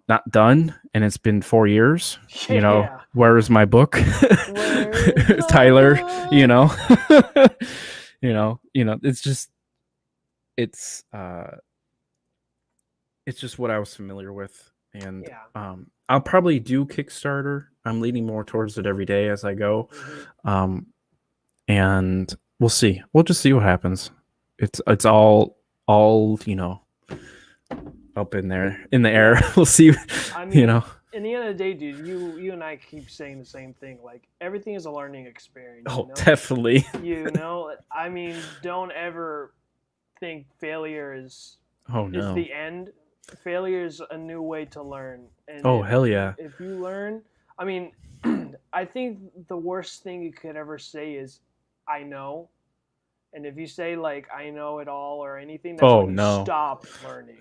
S2: not done, and it's been 4 years.
S1: Yeah.
S2: Where is my book?
S1: Where's
S2: Tyler,
S1: my
S2: you
S1: book?
S2: know. It's just it's uh it's just what I was familiar with. And
S1: Yeah.
S2: I'll probably do Kickstarter. I'm leaning more towards it every day as I go. Um and we'll see. We'll just see what happens. It's all up in there in the air.
S1: Yeah.
S2: We'll see.
S1: I mean,
S2: you know
S1: in the end of the day, dude, you and I keep saying the same thing. Like everything is a learning experience.
S2: Oh, definitely.
S1: I mean, don't ever think failure is
S2: Oh no.
S1: the end. Failure is a new way to learn. And
S2: Oh, hell yeah.
S1: if you learn, I mean, I think the worst thing you could ever say is, "I know." And if you say like "I know it all" or anything, that's
S2: Oh,
S1: when you
S2: no.
S1: stop learning.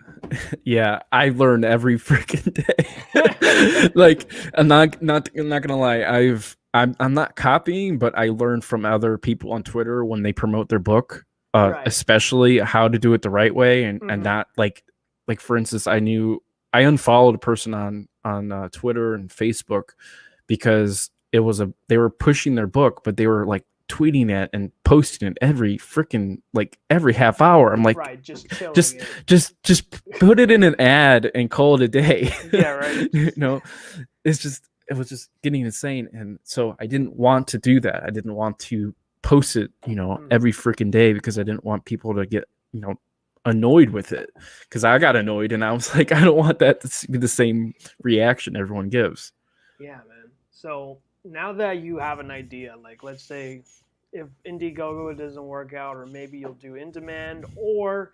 S2: Yeah, I learn every freaking day. Like, I'm not gonna lie. I'm not copying, but I learn from other people on Twitter when they promote their book,
S1: Right.
S2: especially how to do it the right way, and
S1: Mhm.
S2: not like for instance, I unfollowed a person on Twitter and Facebook because they were pushing their book, but they were like tweeting it and posting it every freaking like every half hour. I'm like,
S1: Right, just killing
S2: just
S1: it.
S2: just put it in an ad and call it a day.
S1: Yeah, right.
S2: It was just getting insane, and so I didn't want to do that. I didn't want to post it every freaking day because I didn't want people to get annoyed with it, because I got annoyed and I was like, I don't want that to be the same reaction everyone gives.
S1: Yeah, man. So now that you have an idea, like let's say if Indiegogo doesn't work out, or maybe you'll do in demand, or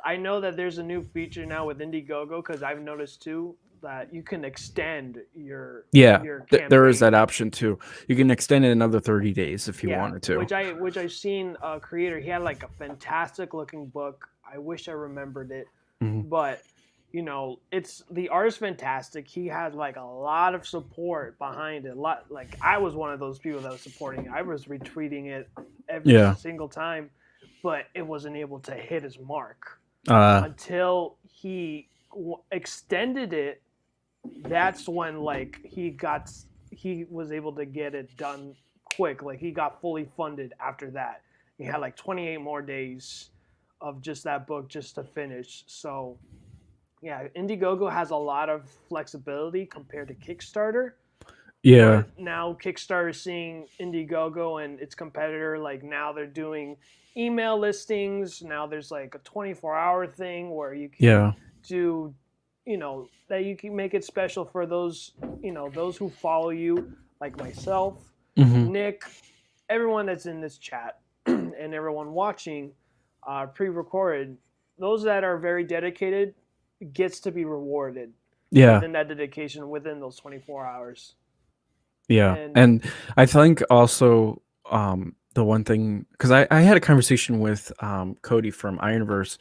S1: I know that there's a new feature now with Indiegogo because I've noticed too that you can extend your
S2: There is
S1: campaign.
S2: that option too. You can extend it another 30 days if you wanted to.
S1: Which I've seen a creator. He had like a fantastic looking book. I wish I remembered it, but it's the art is fantastic. He had like a lot of support behind it. Like I was one of those people that was supporting it. I was retweeting it every single time, but it wasn't able to hit his mark until he extended it. That's when like he was able to get it done quick. Like he got fully funded after that. He had like 28 more days of just that book just to finish. So yeah, Indiegogo has a lot of flexibility compared to Kickstarter.
S2: Yeah.
S1: But now Kickstarter is seeing Indiegogo and its competitor, like now they're doing email listings. Now there's like a 24-hour thing where you can do, that you can make it special for those, those who follow you, like myself, Nick, everyone that's in this chat, and everyone watching pre-recorded. Those that are very dedicated gets to be rewarded within that dedication within those 24 hours.
S2: Yeah. And I think also the one thing, because I had a conversation with Cody from Ironverse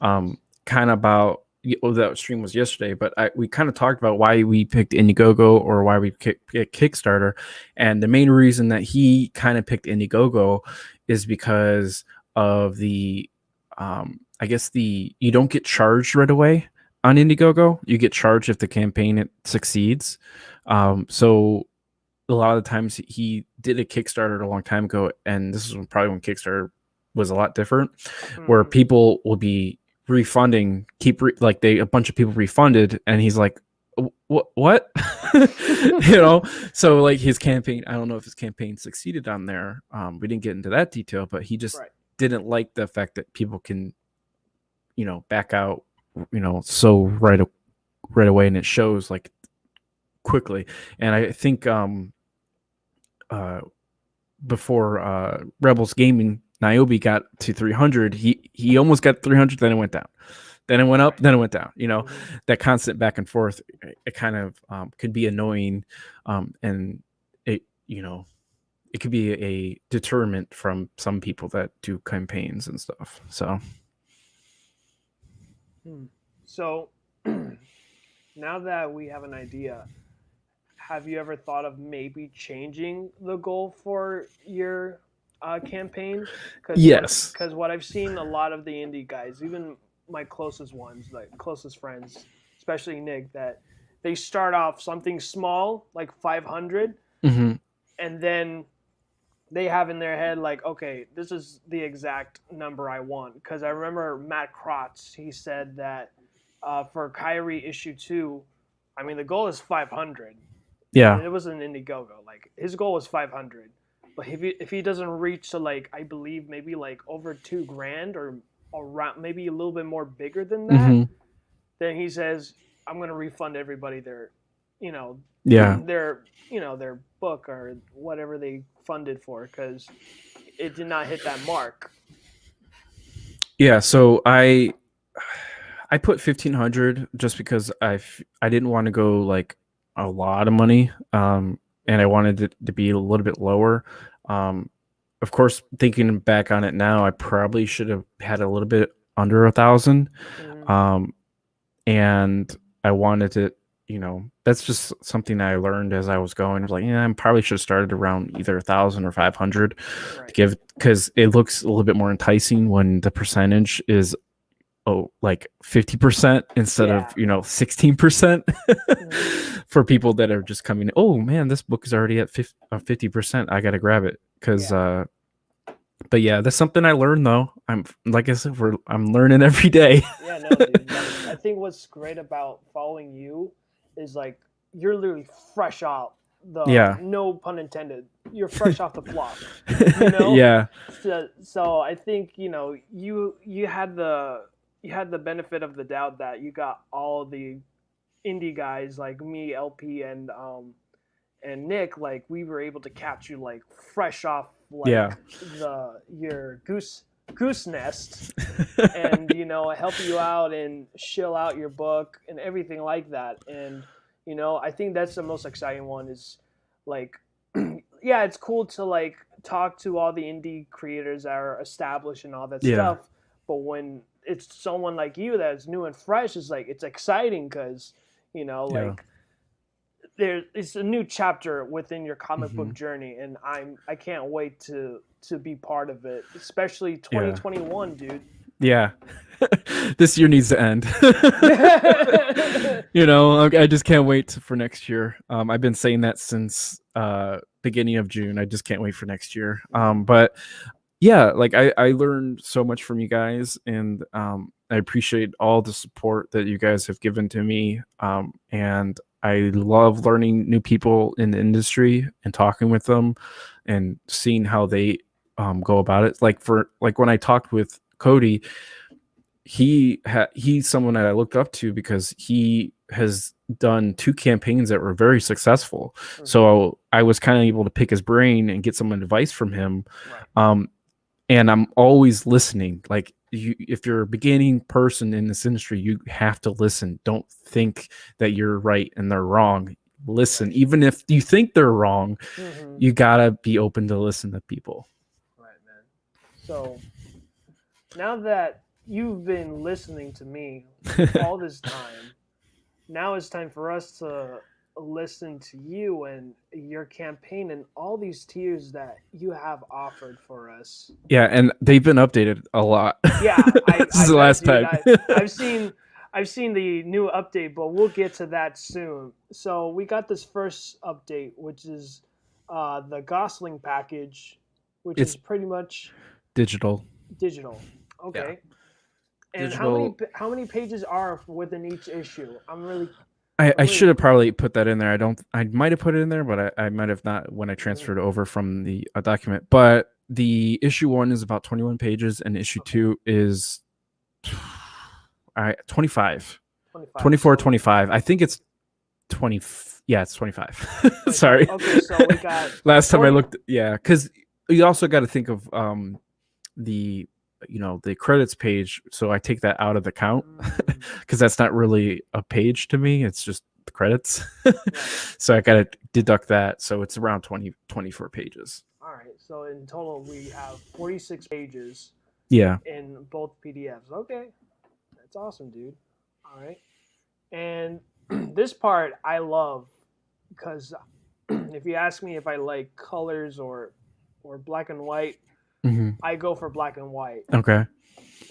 S2: kind of about, that stream was yesterday, but we kind of talked about why we picked Indiegogo or why we picked Kickstarter. And the main reason that he kind of picked Indiegogo is because of the I guess you don't get charged right away on Indiegogo. You get charged if the campaign succeeds. So a lot of the times he did a Kickstarter a long time ago, and this is probably when Kickstarter was a lot different, where people will be refunding, a bunch of people refunded, and he's like, what? So like his campaign, I don't know if his campaign succeeded on there. We didn't get into that detail, but he just didn't like the fact that people can back out so right away, and it shows like quickly. And I think before Rebels Gaming, Niobe got to 300, he almost got 300, then it went down, then it went up, then it went down. That constant back and forth, it kind of could be annoying, and it it could be a deterrent from some people that do campaigns and stuff.
S1: So now that we have an idea, have you ever thought of maybe changing the goal for your campaign?
S2: Yes.
S1: Because what I've seen a lot of the indie guys, even my closest ones, like closest friends, especially Nick, that they start off something small, like 500,
S2: Hmm.
S1: and then they have in their head like, okay, this is the exact number I want. Because I remember Matt Krotz, he said that for Kyrie issue 2, I mean the goal is 500,
S2: Yeah.
S1: and it was an Indiegogo. Like his goal was 500, but if he doesn't reach to like I believe maybe like over 2 grand or around maybe a little bit more bigger than that,
S2: Hmm.
S1: then he says I'm gonna refund everybody their, you know,
S2: Yeah.
S1: their book or whatever they funded for because it did not hit that mark.
S2: Yeah. So I put 1,500 just because I didn't want to go like a lot of money, and I wanted it to be a little bit lower. Um, of course, thinking back on it now, I probably should have had a little bit under 1,000.
S1: Mm-hmm.
S2: Um, and I wanted to, that's just something I learned as I was going. I was like, yeah, I probably should have started around either 1,000 or 500 to
S1: Right.
S2: give, because it looks a little bit more enticing when the percentage is like 50% instead of
S1: Yeah.
S2: 16%
S1: Mm-hmm.
S2: for people that are just coming. Oh man, this book is already at 50%. I gotta grab it because
S1: Yeah.
S2: but yeah, that's something I learned though. I'm like I said, I'm learning every day.
S1: Yeah, no, dude. Like, I think what's great about following you is like you're literally fresh out the
S2: Yeah.
S1: no pun intended. You're fresh off the block, you know.
S2: Yeah.
S1: So I think you had the benefit of the doubt that you got all the indie guys like me, LP, and Nick. Like we were able to catch you like fresh off
S2: Yeah.
S1: like your goose nest and help you out and shill out your book and everything like that. And I think that's the most exciting one is like yeah, it's cool to like talk to all the indie creators that are established and all that
S2: Yeah.
S1: stuff, but when it's someone like you that's new and fresh, it's like it's exciting because
S2: Yeah.
S1: like it's a new chapter within your comic book journey, and I can't wait to be part of it, especially 2021, dude.
S2: Yeah. This year needs to end. I just can't wait for next year. I've been saying that since beginning of June. I just can't wait for next year. But yeah, like I learned so much from you guys, and I appreciate all the support that you guys have given to me. And I love learning new people in the industry and talking with them and seeing how they go about it. Like when I talked with Cody, he's someone that I looked up to because he has done 2 campaigns that were very successful. So I was kind of able to pick his brain and get some advice from him.
S1: Right.
S2: And I'm always listening. Like if you're a beginning person in this industry, you have to listen. Don't think that you're right and they're wrong. Listen,
S1: Right.
S2: even if you think they're wrong,
S1: Mm-hmm.
S2: you gotta be open to listen to people.
S1: Right, man. So now that you've been listening to me all this time, now it's time for us to listen to you and your campaign and all these tiers that you have offered for us.
S2: Yeah, and they've been updated a lot.
S1: Yeah,
S2: This is the last time.
S1: I've seen the new update, but we'll get to that soon. So we got this first update, which is the Gosling package, which
S2: It's
S1: is pretty much
S2: digital.
S1: digital. Okay. And
S2: Digital.
S1: how many pages are within each issue?
S2: I should have probably put that in there. I might have put it in there, but I might have not when I transferred over from the document. But the issue 1 is about 21 pages, and issue 2 is 25. 24, 25. I think it's 20. Yeah, it's 25. Sorry.
S1: Okay, so we got
S2: last time I looked. Yeah, because you also got to think of the the credits page, so I take that out of the count because that's not really a page to me, it's just the credits. So I gotta deduct that, so it's around 24 pages.
S1: All right, so in total we have 46 pages in both PDFs. Okay, that's awesome, dude. All right, and this part I love because if you ask me if I like colors or black and white, I go for black and white.
S2: Okay.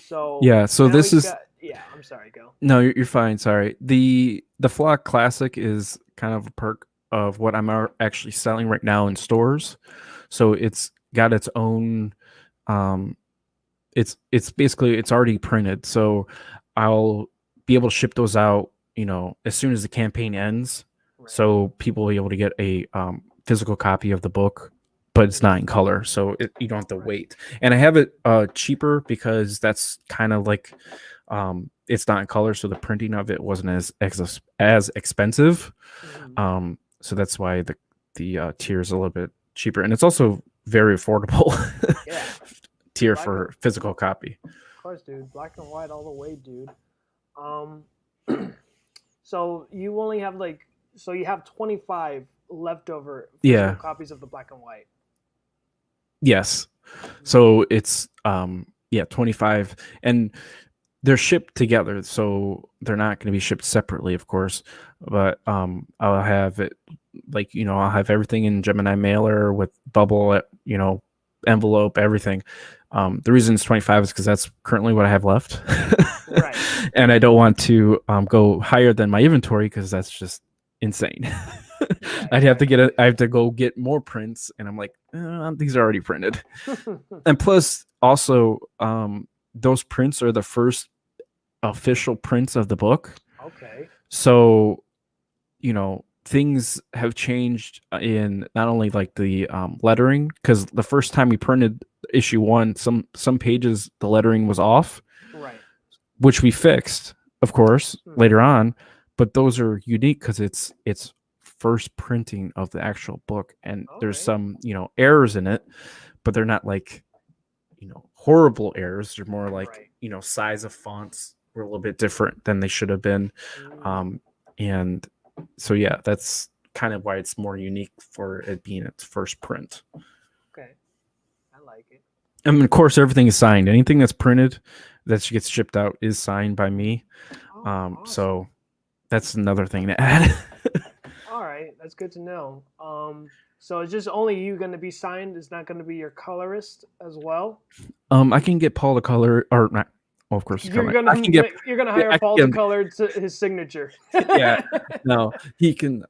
S1: So
S2: yeah, so this is
S1: Yeah, I'm sorry, go.
S2: No, you're fine. Sorry. The Flock Classic is kind of a perk of what actually selling right now in stores. So it's got its own. Um, it's basically it's already printed. So I'll be able to ship those out. As soon as the campaign ends,
S1: Right.
S2: so people will be able to get a physical copy of the book, but it's not in color, so you don't have to
S1: Right.
S2: wait. And I have it cheaper because that's kind of like it's not in color, so the printing of it wasn't as expensive.
S1: Mhm.
S2: So that's why the tier is a little bit cheaper, and it's also very affordable.
S1: Yeah.
S2: Tier
S1: Black
S2: for physical copy.
S1: Of course, dude. Black and white all the way, dude. Um, so you only have so you have 25 leftover physical
S2: Yeah.
S1: copies of the black and white.
S2: Yes. So it's yeah, 25, and they're shipped together, so they're not going to be shipped separately, of course. But I'll have it I'll have everything in Gemini mailer with bubble, envelope, everything. The reason it's 25 is because that's currently what I have left.
S1: Right.
S2: And I don't want to go higher than my inventory because that's just insane.
S1: Yeah,
S2: I have to go get more prints, and I'm like, these are already printed. And plus, also, those prints are the first official prints of the book.
S1: Okay.
S2: So, things have changed in not only like the lettering, because the first time we printed issue 1, some pages the lettering was off,
S1: Right.
S2: which we fixed, of course, later
S1: Mhm.
S2: on. But those are unique because it's first printing of the actual book, and there's
S1: Okay.
S2: some errors in it, but they're not like horrible errors. They're more like
S1: Right.
S2: size of fonts were a little bit different than they should have been.
S1: Mm.
S2: And so yeah, that's kind of why it's more unique for it being its first print.
S1: Okay. I like it.
S2: And of course, everything is signed. Anything that's printed that gets shipped out is signed by me.
S1: Oh, awesome.
S2: So that's another thing to add.
S1: All right, that's good to know. So it's just only you going to be signed. It's not going to be your colorist as well.
S2: I can get Paul to color, or not. Well, of course, he's
S1: You're
S2: coming.
S1: gonna
S2: I can get.
S1: you're gonna hire
S2: I can
S1: Paul
S2: get
S1: to
S2: him.
S1: color his signature.
S2: Yeah, no, he can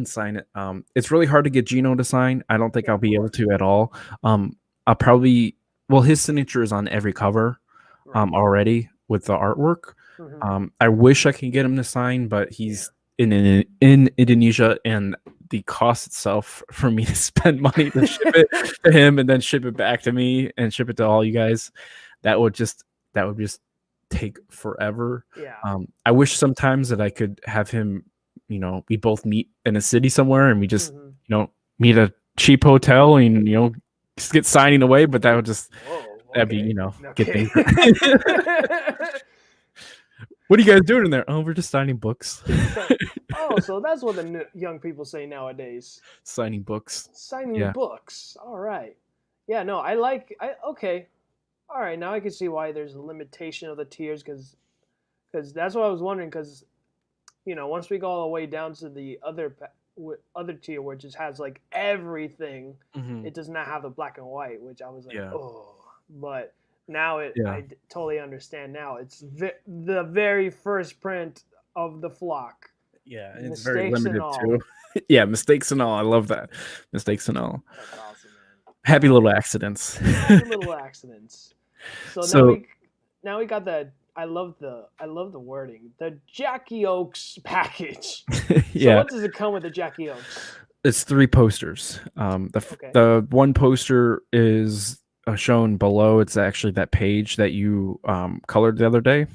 S2: sign it. It's really hard to get Gino to sign. I don't think
S1: Yeah,
S2: I'll
S1: of
S2: be able
S1: course.
S2: to at all. I'll probably his signature is on every cover
S1: Right.
S2: already with the artwork.
S1: Mhm.
S2: I wish I can get him to sign, but
S1: Yeah.
S2: he's in Indonesia, and the cost itself for me to spend money to ship it to him and then ship it back to me and ship it to all you guys, that would just take forever.
S1: Yeah.
S2: I wish sometimes that I could have him, we both meet in a city somewhere and we just,
S1: Mhm.
S2: meet a cheap hotel and, just get signing away, but that would just,
S1: Whoa.
S2: that'd be, get
S1: Okay.
S2: things. What are you guys doing in there? Oh, we're just signing books.
S1: Oh, so that's what the young people say nowadays.
S2: Signing books.
S1: Signing
S2: Yeah.
S1: books. All right. Yeah. No, okay. All right. Now I can see why there's a limitation of the tiers because that's what I was wondering because once we go all the way down to the other tier, which just has like everything, it does not have the black and white, which I was like,
S2: Yeah.
S1: oh. But now
S2: Yeah.
S1: I totally understand now. It's the very first print of the Flock.
S2: Yeah, and it's
S1: Mistakes
S2: very limited
S1: and all.
S2: too. Yeah, mistakes and all. I love that. Mistakes and all.
S1: That's awesome, man.
S2: Happy little accidents.
S1: Happy little accidents.
S2: So
S1: now we got the I love the wording. The Jackie Oaks package. So
S2: yeah,
S1: what does it come with the Jackie Oaks?
S2: it's 3 posters. The one poster is shown below. It's actually that page that you colored the other day.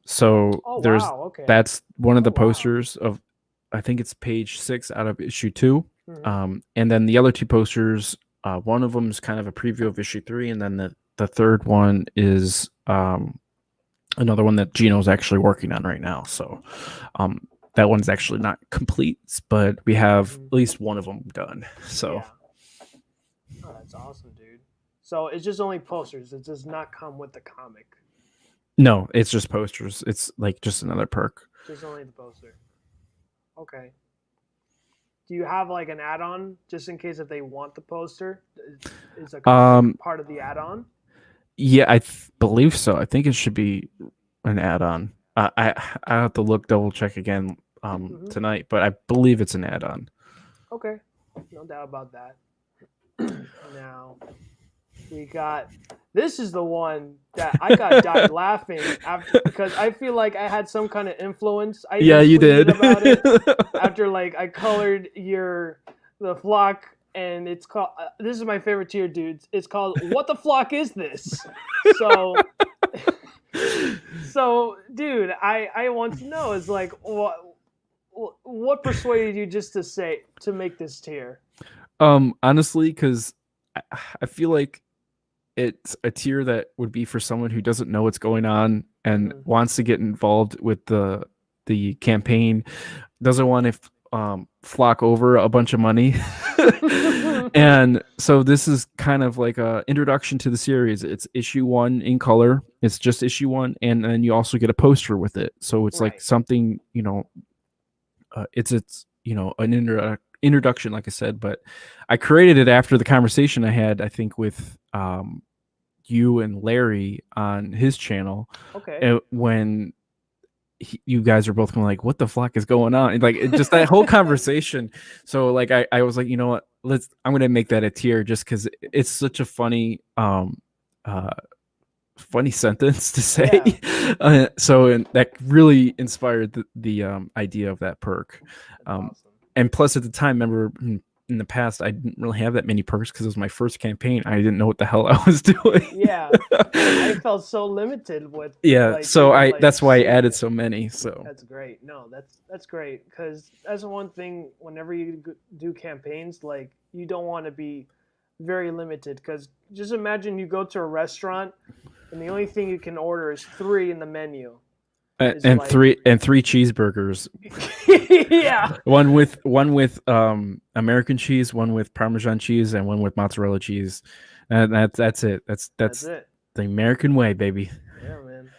S2: So
S1: Oh,
S2: there's
S1: wow, okay.
S2: that's one of the
S1: Oh, wow.
S2: posters of, I think it's page 6 out of issue 2.
S1: Mhm.
S2: And then the other 2 posters, one of them is kind of a preview of issue 3, and then the third one is another one that Gino's actually working on right now. So that one's actually not complete, but we have at least one of them done. So
S1: Yeah. Oh, that's awesome, dude. So it's just only posters. It does not come with the comic.
S2: no, it's just posters. It's like just another perk.
S1: Just only the poster. Okay. Do you have like an add-on just in case if they want the poster? Is a comic part of the add-on?
S2: Yeah, I believe so. I think it should be an add-on. I have to look double check again
S1: Hmm.
S2: tonight, but I believe it's an add-on.
S1: Okay, no doubt about that. Now we got. This is the one that I got died laughing after because I feel like I had some kind of influence. I
S2: Yeah,
S1: even
S2: you
S1: tweeted
S2: did.
S1: about it after like I colored your the flock, and it's called. This is my favorite tier, dudes. It's called "What the flock is this?" So, so, dude, I want to know is like what persuaded you just to say to make this tier?
S2: Honestly, because I feel like it's a tier that would be for someone who doesn't know what's going on and
S1: Hmm.
S2: wants to get involved with the campaign, doesn't want to flock over a bunch of money. And so this is kind of like a introduction to the series. It's issue 1 in color. It's just issue 1, and then you also get a poster with it. So it's like
S1: Right.
S2: something, it's an introduction, like I said. But I created it after the conversation I had, I think, with you and Larry on his channel,
S1: Okay.
S2: when you guys are both going like, "What the fuck is going on?" And, like, just that whole conversation. So like, I was like, you know what? I'm gonna make that a tier just because it's such a uh, funny sentence to say.
S1: Yeah,
S2: And that really inspired the idea of that perk.
S1: that's
S2: Um,
S1: awesome.
S2: and plus, at the time, remember in the past, I didn't really have that many perks because it was my first campaign. I didn't know what the hell I was doing.
S1: Yeah, I felt so limited with
S2: Yeah,
S1: like
S2: so
S1: even
S2: I
S1: like
S2: that's why I
S1: seeing
S2: added
S1: it.
S2: so many. So
S1: That's great. No, that's great because that's one thing. Whenever you do campaigns, like you don't want to be very limited because just imagine you go to a restaurant and the only thing you can order is three in the menu. Is
S2: and
S1: like,
S2: three cheeseburgers,
S1: yeah,
S2: one with American cheese, one with Parmesan cheese, and one with mozzarella cheese. And that's it. That's
S1: that's
S2: that's
S1: it.
S2: the American way, baby.
S1: Yeah, man.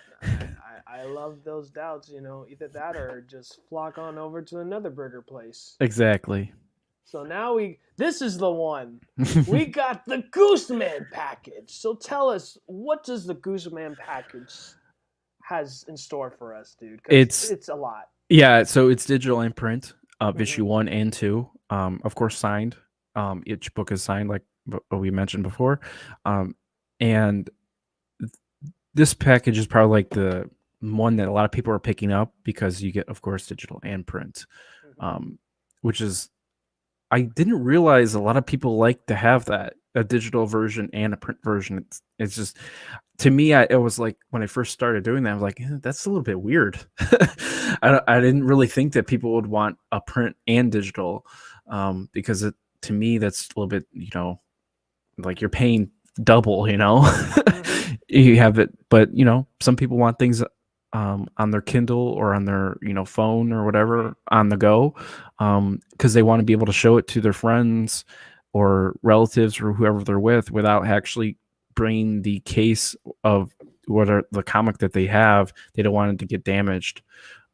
S1: I love those doubts, either that or just flock on over to another burger place.
S2: Exactly.
S1: So now this is the one. We got the Gooseman package. So tell us, what does the Gooseman package has in store for us, dude? Because
S2: It's
S1: it's a lot.
S2: Yeah, so it's digital and print of
S1: Hmm.
S2: issue 1 and 2. Of course, signed. Each book is signed, like what we mentioned before. And this package is probably like the one that a lot of people are picking up because you get, of course, digital and print,
S1: Hmm.
S2: um, which is, I didn't realize a lot of people like to have that, a digital version and a print version. It's just, to me, it was like when I first started doing that, I was like, that's a little bit weird. I didn't really think that people would want a print and digital, because to me, that's a little bit, like you're paying double,
S1: Hmm.
S2: you have it, but some people want things on their Kindle or on their phone or
S1: Right.
S2: whatever on the go, because they want to be able to show it to their friends or relatives or whoever they're with without actually bringing the case of what are the comic that they have. They don't want it to get damaged,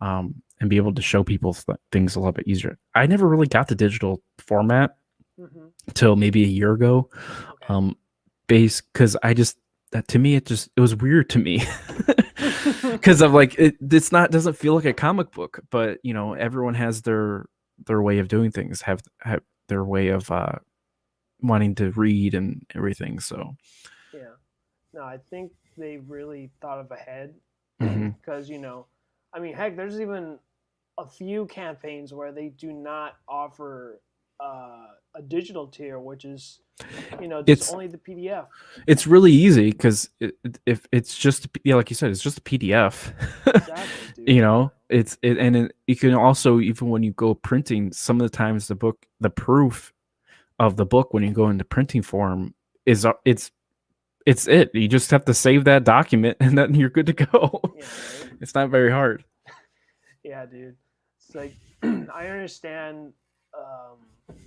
S2: and be able to show people things a little bit easier. I never really got the digital format
S1: Hmm.
S2: till maybe a year ago,
S1: Okay.
S2: um, base because I just that to me it was weird to me because of like it's not doesn't feel like a comic book, but everyone has their way of doing things, have their way of wanting to read and everything. So
S1: Yeah. No, I think they really thought of ahead
S2: hmm
S1: because I mean, heck, there's even a few campaigns where they do not offer a digital tier, which is just
S2: it's
S1: only the PDF.
S2: it's really easy because if it's just, yeah, like you said, it's just a PDF.
S1: Exactly, dude.
S2: You can also, even when you go printing, some of the times the proof of the book when you go into printing form is it's it. You just have to save that document and then you're good to go.
S1: Yeah, right.
S2: It's not very hard.
S1: Yeah, dude. It's like I understand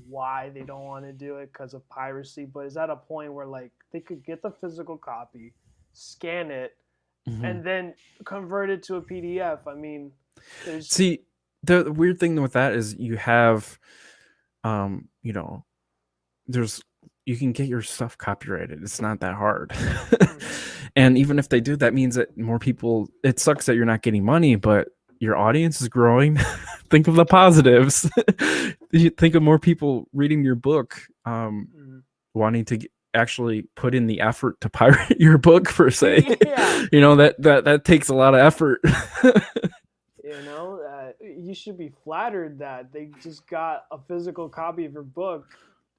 S1: why they don't want to do it because of piracy, but is at a point where like they could get the physical copy, scan it,
S2: Mhm.
S1: and then convert it to a PDF. I mean, there's
S2: See, the weird thing with that is you have, um, you know, there's you can get your stuff copyrighted. It's not that hard.
S1: Mhm.
S2: And even if they do, that means that more people, it sucks that you're not getting money, but your audience is growing. Think of the positives. You think of more people reading your book, wanting to actually put in the effort to pirate your book per se.
S1: Yeah.
S2: That takes a lot of effort.
S1: You should be flattered that they just got a physical copy of your book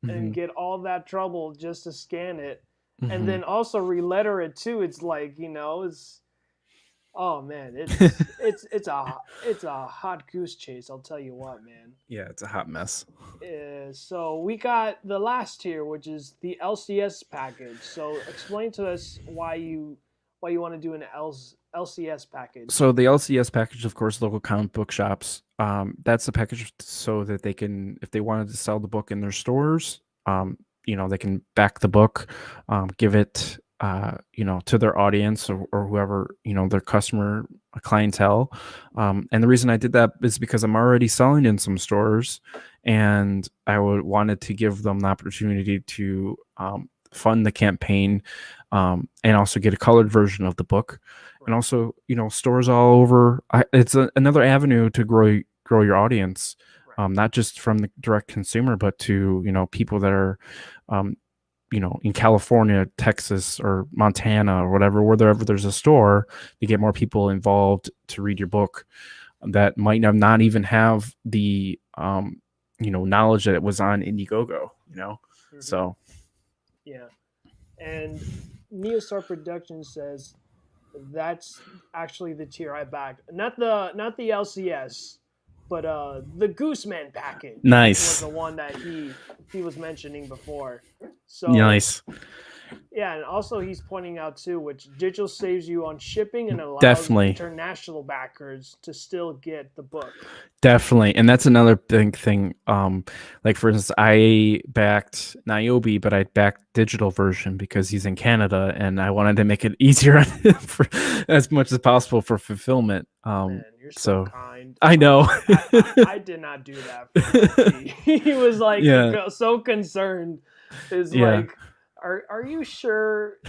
S1: and get all that trouble just to scan it, and then also reletter it too. It's like, it's, oh man, it's a hot goose chase. I'll tell you what, man.
S2: Yeah, it's a hot mess.
S1: So we got the last tier, which is the LCS package. So explain to us why you want to do an LCS package.
S2: So the LCS package, of course, local comic book shops. That's the package so that they can, if they wanted to sell the book in their stores, they can back the book, give it, to their audience or whoever, their customer clientele. And the reason I did that is because I'm already selling in some stores, and I wanted to give them the opportunity to fund the campaign, and also get a colored version of the book. And also, stores all over. It's another avenue to grow your audience, not just from the direct consumer, but to people that are, in California, Texas, or Montana, or wherever there's a store, to get more people involved to read your book that might not even have the knowledge that it was on Indiegogo. So
S1: yeah. And Neostar Productions says that's actually the tier I backed. Not the LCS, but the Gooseman package.
S2: Nice.
S1: Was the one that he was mentioning before. So
S2: nice.
S1: Yeah, and also he's pointing out too, which digital saves you on shipping and allows international backers to still get the book.
S2: Definitely. And that's another big thing. Like for instance, I backed Niobe, but I backed digital version because he's in Canada, and I wanted to make it easier on him for as much as possible for fulfillment.
S1: Man, you're so kind.
S2: I know.
S1: I did not do that. He was like so concerned. Like, are you sure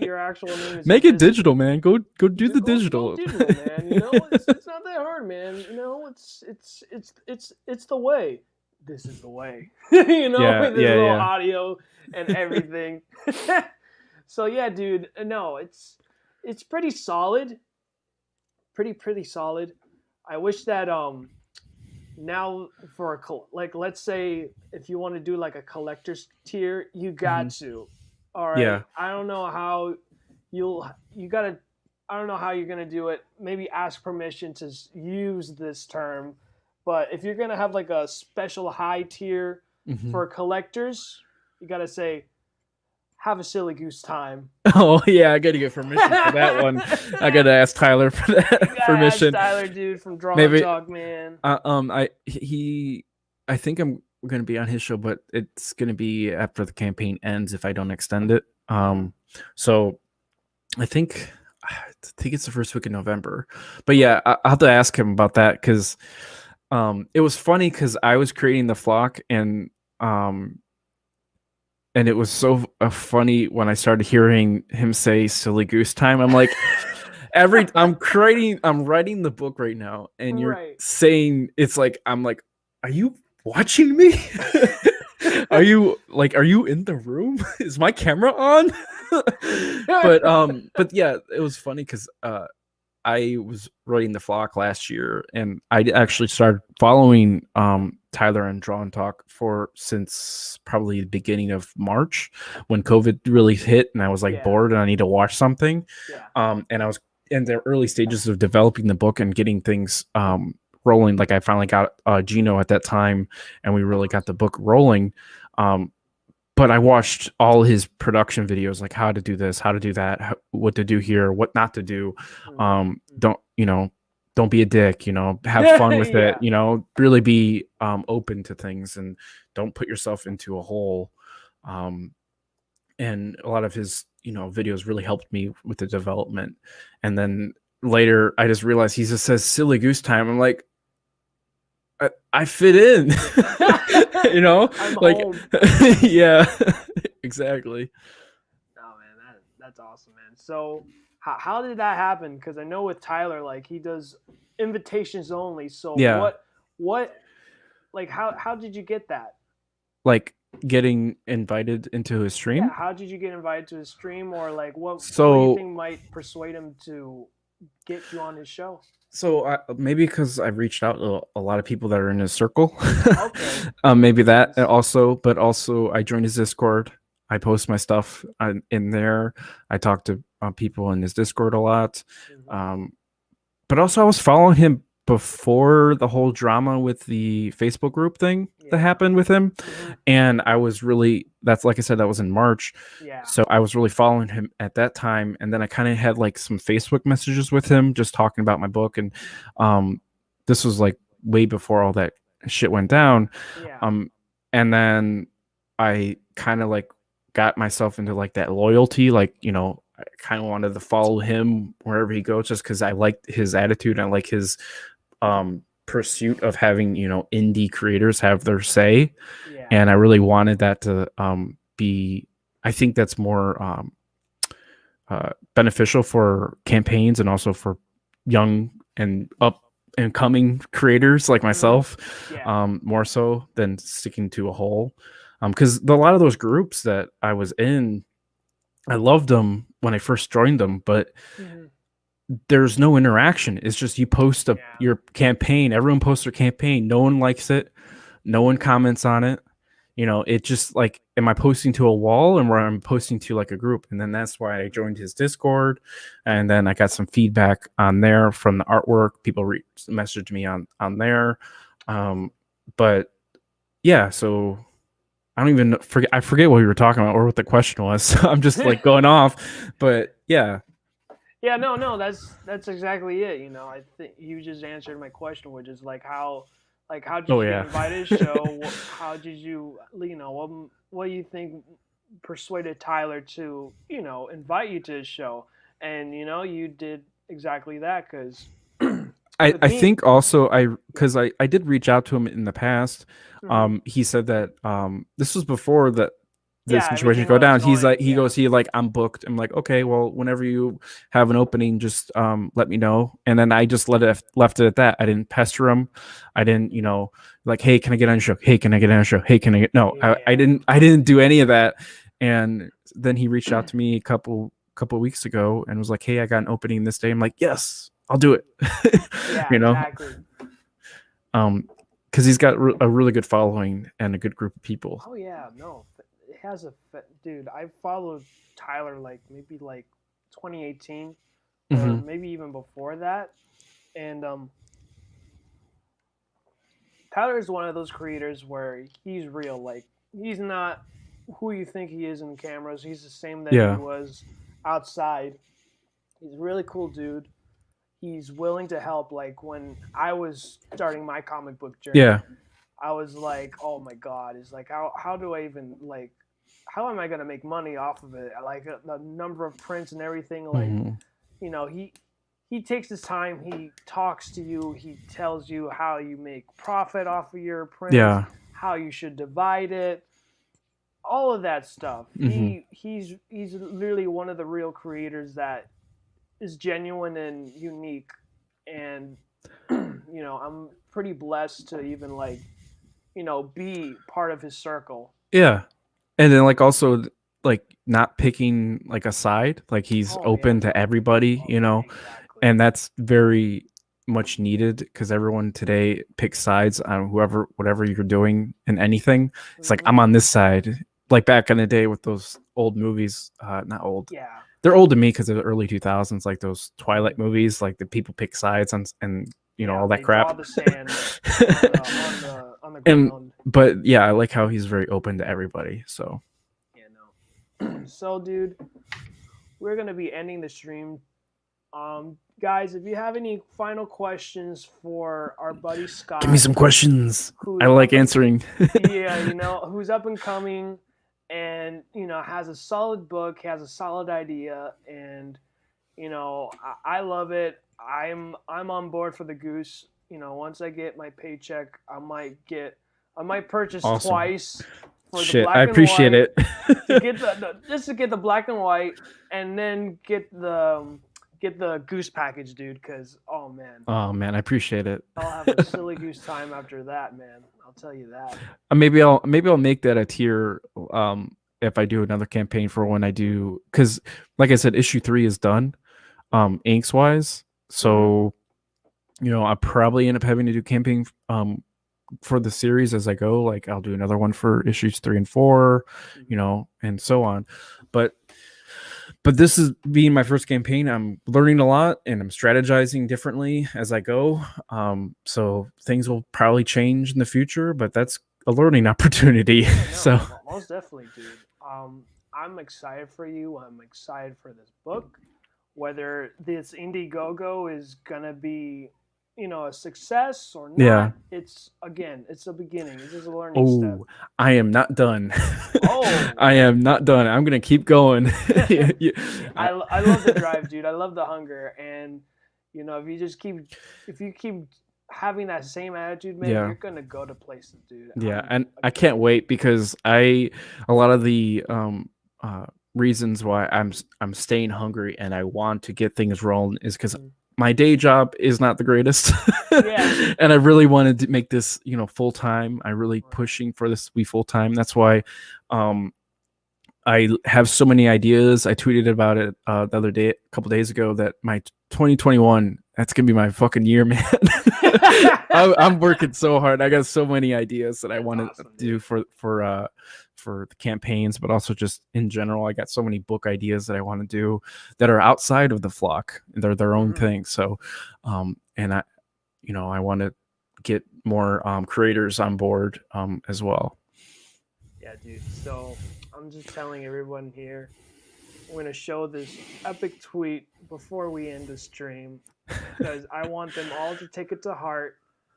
S1: your actual name is
S2: make it digital, man? Go do the digital.
S1: Go digital, man. It's not that hard, man. It's the way. This is the way. With this little audio and everything. So yeah, dude. No, it's pretty solid. Pretty solid. I wish that now for let's say if you want to do like a collector's tier, you got to. All right.
S2: Yeah.
S1: I don't know how I don't know how you're gonna do it. Maybe ask permission to use this term, but if you're gonna have like a special high tier for collectors, you gotta say, have a silly goose time.
S2: Oh yeah, I gotta get permission for that one. I gotta ask Tyler for that permission.
S1: Ask Tyler, dude, from Draw Talk, man.
S2: I think I'm gonna be on his show, but it's gonna be after the campaign ends if I don't extend it. So I think it's the first week in November. But yeah, I'll have to ask him about that because it was funny because I was creating the flock and it was so funny when I started hearing him say "silly goose time." I'm like, I'm writing the book right now, and you're saying it's like, I'm like, are you watching me? Are you in the room? Is my camera on? But yeah, it was funny because I was writing the flock last year, and I actually started following Tyler and Draw and Talk since probably the beginning of March when COVID really hit, and I was bored and I need to watch something. And I was in the early stages of developing the book and getting things rolling. Like I finally got Gino at that time, and we really got the book rolling. But I watched all his production videos, like how to do this, how to do that, what to do here, what not to do. Don't be a dick, have fun with it, really be open to things and don't put yourself into a hole. And a lot of his, videos really helped me with the development. And then later I just realized he just says silly goose time. I'm like, I fit in,
S1: I'm
S2: like,
S1: home.
S2: yeah, exactly.
S1: Oh man, That's awesome, man. So how did that happen? Because I know with Tyler, like he does invitations only. So
S2: Yeah,
S1: what like how did you get that?
S2: like getting invited into his
S1: Yeah,
S2: stream.
S1: how did you get invited to his stream, or like what do you
S2: So
S1: think might persuade him to get you on his show?
S2: maybe because I've reached out to a lot of people that are in his circle,
S1: Okay,
S2: maybe
S1: makes
S2: that and
S1: sense.
S2: also, but also I joined his Discord. I post my stuff in there. I talk to people in his Discord a lot.
S1: Hmm.
S2: Um, but also I was following him before the whole drama with the Facebook group thing that
S1: Yeah.
S2: happened with him,
S1: Hmm.
S2: and I was really that's like I said that was in March,
S1: Yeah.
S2: so I was really following him at that time, and then I kind of had like some Facebook messages with him just talking about my book, and um, this was like way before all that shit went down,
S1: Yeah.
S2: um, and then I kind of like got myself into like that loyalty, like I kind of wanted to follow him wherever he goes just because I like his attitude. I like his pursuit of having indie creators have their say,
S1: Yeah.
S2: and I really wanted that to be. I think that's more beneficial for campaigns and also for young and up and coming creators like
S1: Hmm.
S2: myself,
S1: Yeah.
S2: more so than sticking to a hole. Because a lot of those groups that I was in, I loved them when I first joined them, but
S1: Hmm.
S2: there's no interaction. It's just you post
S1: Yeah.
S2: your campaign. Everyone posts their campaign. No one likes it. No one
S1: Hmm.
S2: comments on it. It just like, am I posting to a wall and where I'm posting to like a group? And then that's why I joined his Discord, and then I got some feedback on there from the artwork. People messaged me on there, um, but yeah. So I don't even forget. I forget what we were talking about or what the question was. So I'm just like going off, but yeah.
S1: Yeah, no, no, that's exactly it. I think you just answered my question, which is like how did
S2: Oh
S1: you get
S2: yeah.
S1: invited to the show? How did what do you think persuaded Tyler to invite you to his show? And you did exactly that because with
S2: I
S1: me,
S2: think also
S1: yeah,
S2: because I did reach out to him in the past.
S1: hmm,
S2: He said that this was before that the
S1: yeah,
S2: situation
S1: everything
S2: go
S1: was
S2: down. He's like
S1: going,
S2: he
S1: yeah,
S2: goes he like I'm booked. I'm like, okay, well, whenever you have an opening, just let me know. And then I just left it at that. I didn't pester him. I didn't like, hey, can I get on your show? Hey, can I get on your show? Hey, can I get no?
S1: yeah,
S2: I didn't do any of that. And then he reached out to me a couple weeks ago and was like, hey, I got an opening this day. I'm like, yes, I'll do it.
S1: yeah,
S2: you know,
S1: exactly.
S2: um, because he's got a really good following and a good group of people.
S1: Oh yeah, no, it has dude. I followed Tyler like maybe like 2018 or
S2: Hmm.
S1: maybe even before that, and Tyler is one of those creators where he's real. Like he's not who you think he is in cameras. He's the same that he
S2: Yeah,
S1: was outside. He's a really cool dude. He's willing to help. Like when I was starting my comic book journey,
S2: yeah.
S1: I was like, oh my god, is like how do I even like how am I gonna make money off of it? Like the number of prints and everything. Like
S2: Hmm.
S1: he takes his time. He talks to you. He tells you how you make profit off of your prints,
S2: Yeah.
S1: how you should divide it, all of that stuff.
S2: Hmm.
S1: He's literally one of the real creators that is genuine and unique. And I'm pretty blessed to even like be part of his circle.
S2: Yeah. And then like also like not picking like a side, like he's
S1: Oh yeah,
S2: open to
S1: no.
S2: everybody,
S1: Oh yeah, exactly.
S2: and that's very much needed because everyone today picks sides on whatever you're doing in anything. It's like
S1: Hmm.
S2: I'm on this side. Like back in the day with those old movies, not old.
S1: Yeah.
S2: They're old to me because of the early 2000s, like those
S1: Hmm.
S2: Twilight movies, like the people pick sides on and
S1: Yeah,
S2: all that
S1: they draw
S2: crap.
S1: the sand on the
S2: and
S1: ground.
S2: but yeah, I like how he's very open to everybody. So
S1: Yeah, no. So, dude, we're gonna be ending the stream. Guys, if you have any final questions for our buddy
S2: give me
S1: Scott,
S2: some questions. I
S1: who's
S2: like
S1: up and
S2: answering.
S1: yeah, who's up and coming, and has a solid book, has a solid idea, and I love it. I'm on board for the goose. Once I get my paycheck, I might purchase
S2: Awesome.
S1: twice for the
S2: Shit, I
S1: black and
S2: appreciate
S1: white
S2: it.
S1: to get just to get the black and white, and then get the goose package, dude. Because oh man,
S2: Oh man, I appreciate it.
S1: I'll have a silly goose time after that, man. I'll tell you that.
S2: Maybe I'll make that a tier if I do another campaign for when I do, because like I said, issue 3 is done inks wise. So I'll probably end up having to do campaign for the series as I go. Like I'll do another one for issues 3 and 4, and so on. But this is being my first campaign. I'm learning a lot and I'm strategizing differently as I go. So things will probably change in the future, but that's a learning opportunity.
S1: Yeah, no,
S2: So
S1: most definitely, dude. I'm excited for you. I'm excited for this book. Whether this Indiegogo is gonna be, a success or not,
S2: yeah.
S1: it's a beginning. It's just a learning step.
S2: Oh, I am not done.
S1: Oh.
S2: I am not done. I'm gonna keep going.
S1: I love the drive, dude. I love the hunger, and if you keep having that same attitude, man,
S2: Yeah.
S1: you're gonna go to places, dude.
S2: Yeah, and I can't wait because a lot of the reasons why I'm staying hungry and I want to get things rolling is because my day job is not the greatest.
S1: Yeah.
S2: And I really wanted to make this, full time. I really pushing for this to be full time. That's why I have so many ideas. I tweeted about it the other day, a couple days ago, that my 2021, that's gonna be my fucking year, man. I'm working so hard. I got so many ideas that I want to do for the campaigns, but also just in general. I got so many book ideas that I want to do that are outside of the flock. They're their own thing. So, and I want to get more creators on board as well.
S1: Yeah, dude. So I'm just telling everyone here, I'm going to show this epic tweet before we end the stream because I want them all to take it to heart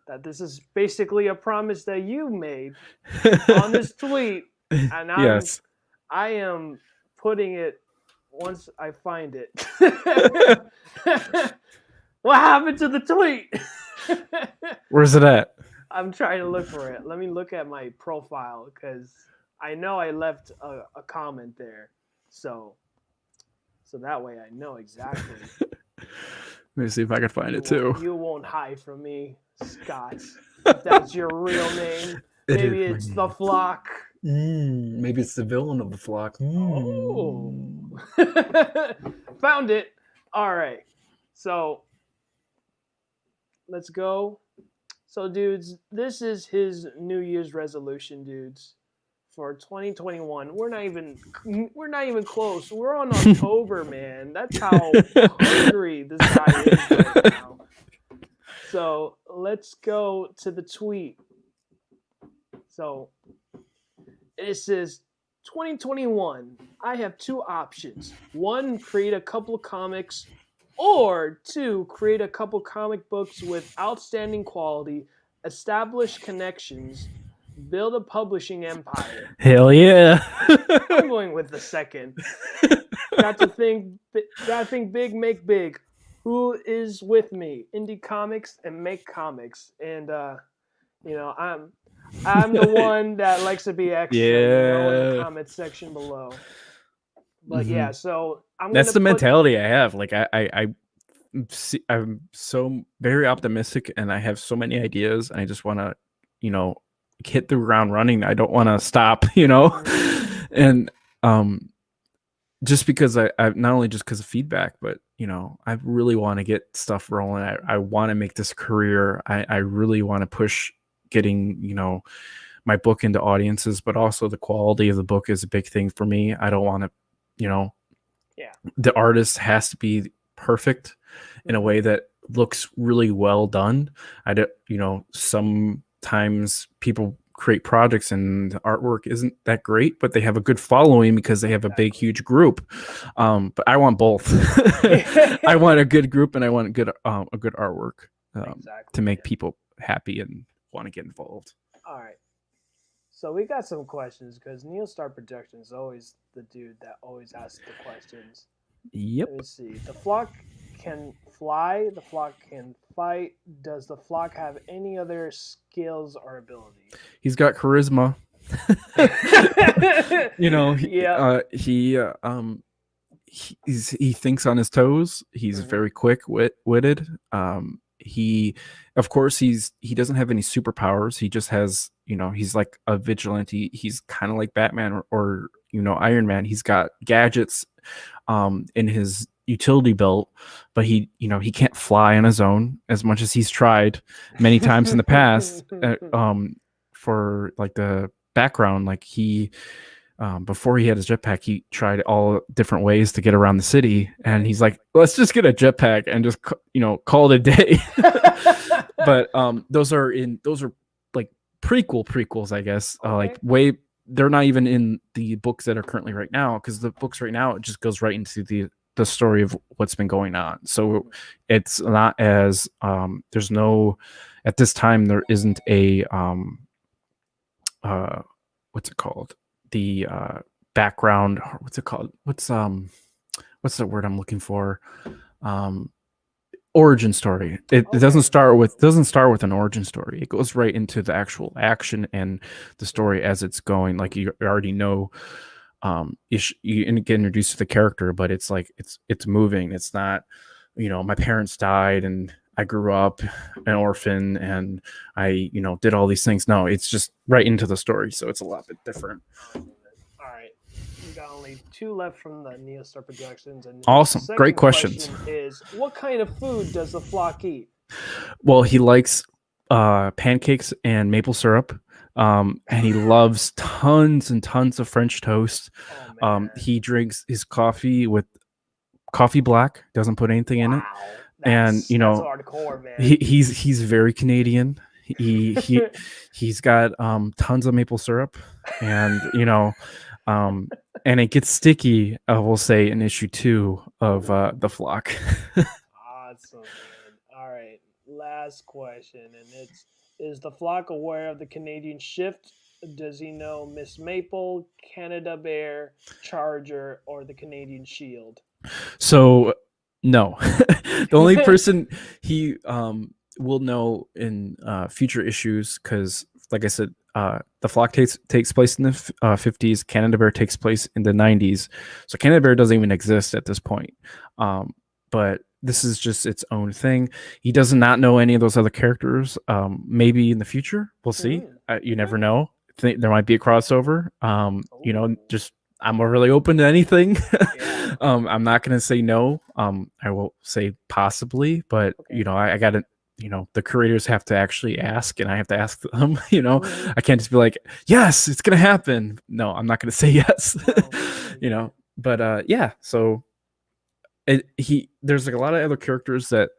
S1: that this is basically a promise that you made on this tweet. And I am putting it once I find it. What happened to the tweet?
S2: Where's it at?
S1: I'm trying to look for it. Let me look at my profile because I know I left a comment there. So that way I know exactly.
S2: Let me see if I can find it too.
S1: You won't hide from me, Scott. If that's your real name. Maybe it's the Flock.
S2: Maybe it's the villain of the Flock.
S1: Oh. Found it. All right. So let's go. So, dudes, this is his New Year's resolution, dudes, for 2021. We're not even close. We're on October, man. That's how hungry this guy is right now. So let's go to the tweet. So it says 2021. I have 2 options. 1, create a couple of comics, or 2, create a couple comic books with outstanding quality, establish connections, build a publishing empire.
S2: Hell yeah.
S1: I'm going with the second. Got to think big, make big. Who is with me? Indie Comics and Make Comics. And I'm the one that likes to be extra, in the comment section below. But yeah, so
S2: that's the mentality I have. Like I'm so very optimistic and I have so many ideas and I just want to, hit the ground running. I don't want to stop, and just because I not only just because of feedback, but I really want to get stuff rolling. I want to make this career. I really want to push getting, my book into audiences, but also the quality of the book is a big thing for me. I don't want to, the artist has to be perfect in a way that looks really well done. I don't, sometimes people create projects and the artwork isn't that great, but they have a good following because they have a big, huge group. But I want both. I want a good group and I want a good artwork to make people happy and want to get involved.
S1: All right. So we got some questions because Neil Star Production is always the dude that always asks the questions.
S2: Yep.
S1: Let me see. The Flock can fly. The Flock can fight. Does the Flock have any other skills or abilities?
S2: He's got charisma. You know,
S1: Yeah.
S2: he thinks on his toes. He's
S1: Mhm.
S2: very witted. He, of course, he doesn't have any superpowers. He just has, he's like a vigilante. He's kind of like Batman or Iron Man. He's got gadgets in his utility belt, but he can't fly on his own as much as he's tried many times in the past. For like the background, like he before he had his jetpack, he tried all different ways to get around the city, and he's like, "Let's just get a jetpack and just call it a day." But those are like prequels, I guess. Like
S1: Okay.
S2: way they're not even in the books that are currently right now, because the books right now it just goes right into the story of what's been going on. So it's not as there's no at this time there isn't a uh what's it called, the background, what's it called, what's the word I'm looking for, um origin story. It doesn't
S1: Okay.
S2: start with an origin story. It goes right into the actual action and the story as it's going. Like you already know, you get introduced to the character, but it's like it's moving. It's not, my parents died and I grew up an orphan and I did all these things. No, it's just right into the story, so it's a lot bit different.
S1: All right. We got only two left from the Neo Star projections, and the
S2: Awesome, great
S1: second
S2: questions.
S1: question is: what kind of food does the flock eat?
S2: Well, he likes pancakes and maple syrup. And he loves tons and tons of French toast.
S1: Oh man!
S2: He drinks his coffee with coffee black, doesn't put anything in it.
S1: Wow,
S2: And
S1: that's hardcore, man.
S2: he's very Canadian. He's got tons of maple syrup, and um, and it gets sticky. I will say in issue 2 of the flock.
S1: Awesome, man. All right, last question, and it's: is the flock aware of the Canadian shift? Does he know Miss Maple, Canada Bear, Charger, or the Canadian Shield?
S2: So no, the only person he will know in future issues, because like I said, the flock takes place in the 50s. Canada Bear takes place in the 90s, so Canada Bear doesn't even exist at this point. But this is just its own thing. He does not know any of those other characters. Maybe in the future, we'll see.
S1: Mm,
S2: You
S1: okay.
S2: never know. There might be a crossover.
S1: Oh,
S2: Just I'm really open to anything.
S1: yeah.
S2: I'm not going to say no. I will say possibly, but
S1: Okay.
S2: I got to, the creators have to actually ask, and I have to ask them.
S1: Hmm.
S2: I can't just be like, yes, it's going to happen. No, I'm not going to say yes.
S1: No, I get it.
S2: But yeah. So there's like a lot of other characters that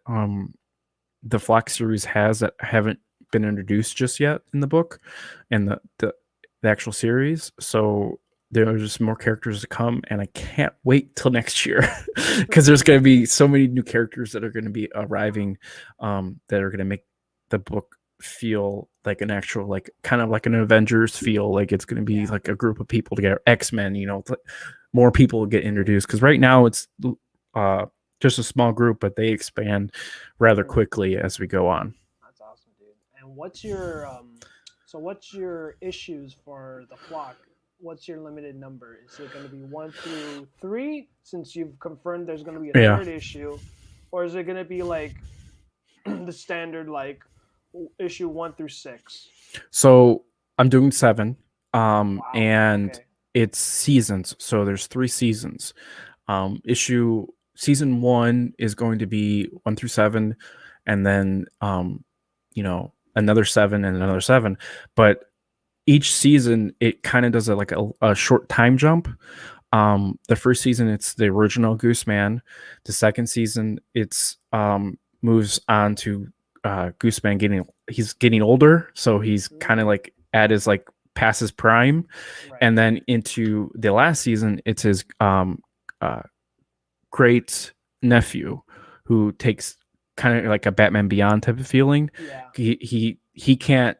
S2: the Flock series has that haven't been introduced just yet in the book and the actual series. So there are just more characters to come, and I can't wait till next year because there's going to be so many new characters that are going to be arriving, that are going to make the book feel like an actual, like kind of like an Avengers feel. Like it's going to be
S1: Yeah.
S2: like a group of people together, X-Men. More people get introduced, because right now it's uh, just a small group, but they expand rather
S1: Mhm.
S2: quickly as we go on.
S1: That's awesome, dude. And what's your issues for the flock? What's your limited number? Is it going to be 1 through 3, since you've confirmed there's going to be a
S2: Yeah.
S1: third issue, or is it going to be like the standard, like issue 1 through 6?
S2: So I'm doing 7,
S1: Wow.
S2: and
S1: Okay.
S2: it's seasons. So there's 3 seasons. Issue season 1 is going to be 1 through 7, and then another 7 and another 7. But each season it kind of does a short time jump. The first season it's the original Gooseman. The second season it's moves on to Gooseman he's getting older, so he's kind of
S1: Mm,
S2: like at his like past his prime.
S1: right.
S2: And then into the last season it's his uh great nephew, who takes kind of like a Batman Beyond type of feeling.
S1: Yeah.
S2: He can't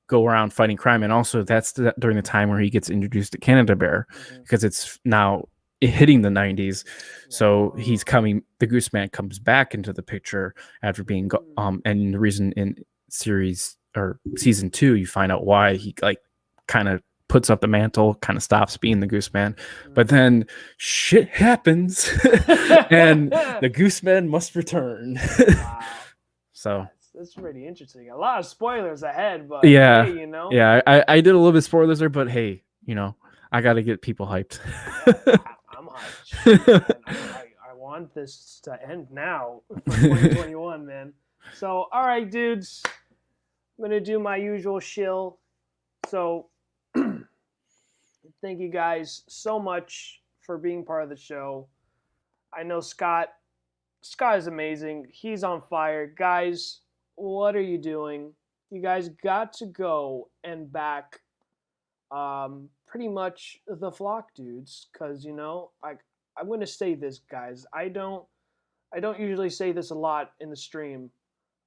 S2: go around fighting crime, and also that's during the time where he gets introduced to Canada Bear,
S1: Hmm.
S2: because it's now hitting the 90s. So he's
S1: Wow.
S2: coming. The Gooseman comes back into the picture after being
S1: Mm,
S2: and the reason in series or season 2 you find out why he like kind of puts up the mantle, kind of stops being the Goose Man. But then shit happens, and the Goose Man must return.
S1: Wow.
S2: So
S1: That's pretty interesting. A lot of spoilers ahead, but
S2: yeah,
S1: hey, you know.
S2: yeah, I did a little bit spoilers there, but hey, you know, I got to get people hyped.
S1: I'm hyped. I want this to end now for 2021, man. So, all right, dudes. I'm going to do my usual shill. So, thank you guys so much for being part of the show. I know Scott is amazing. He's on fire. Guys, what are you doing? You guys got to go and back pretty much the flock, dudes, because you know I'm gonna say this, guys. I don't usually say this a lot in the stream,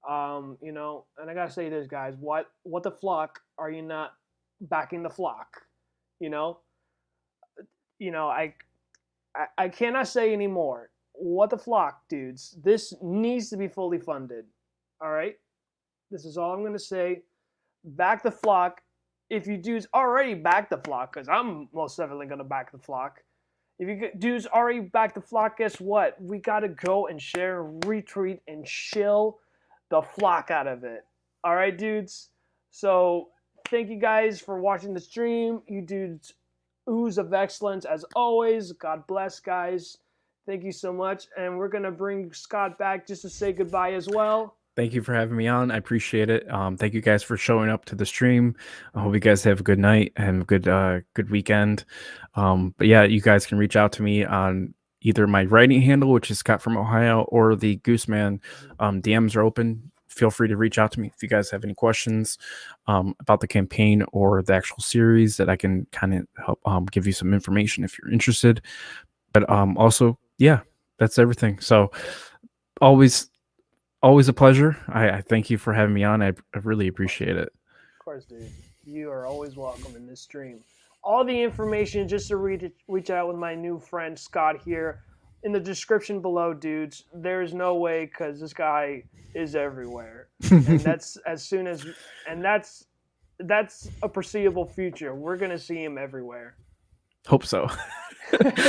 S1: you know, and I gotta say this, guys. What the flock are you not backing the flock? You know, I cannot say anymore. What the flock, dudes? This needs to be fully funded. All right, this is all I'm gonna say. Back the flock. If you dudes already back the flock, because I'm most definitely gonna back the flock. If you dudes already back the flock, guess what? We gotta go and share, retweet, and chill the flock out of it. All right, dudes. So thank you guys for watching the stream. You dudes ooze of excellence as always. God bless, guys. Thank you so much, and we're gonna bring Scott back just to say goodbye as well.
S2: Thank you for having me on. I appreciate it. Thank you guys for showing up to the stream. I hope you guys have a good night and a good weekend. But yeah, you guys can reach out to me on either my writing handle, which is Scott from Ohio, or the Gooseman. DMs are open. Feel free to reach out to me if you guys have any questions about the campaign or the actual series that I can kind of help give you some information if you're interested. But also, yeah, that's everything. So always a pleasure. I thank you for having me on. I really appreciate it.
S1: Of course, dude. You are always welcome in this stream. All the information just to reach out with my new friend Scott here in the description below, dudes. There's no way, because this guy is everywhere, and that's that's a foreseeable future. We're gonna see him everywhere.
S2: Hope so.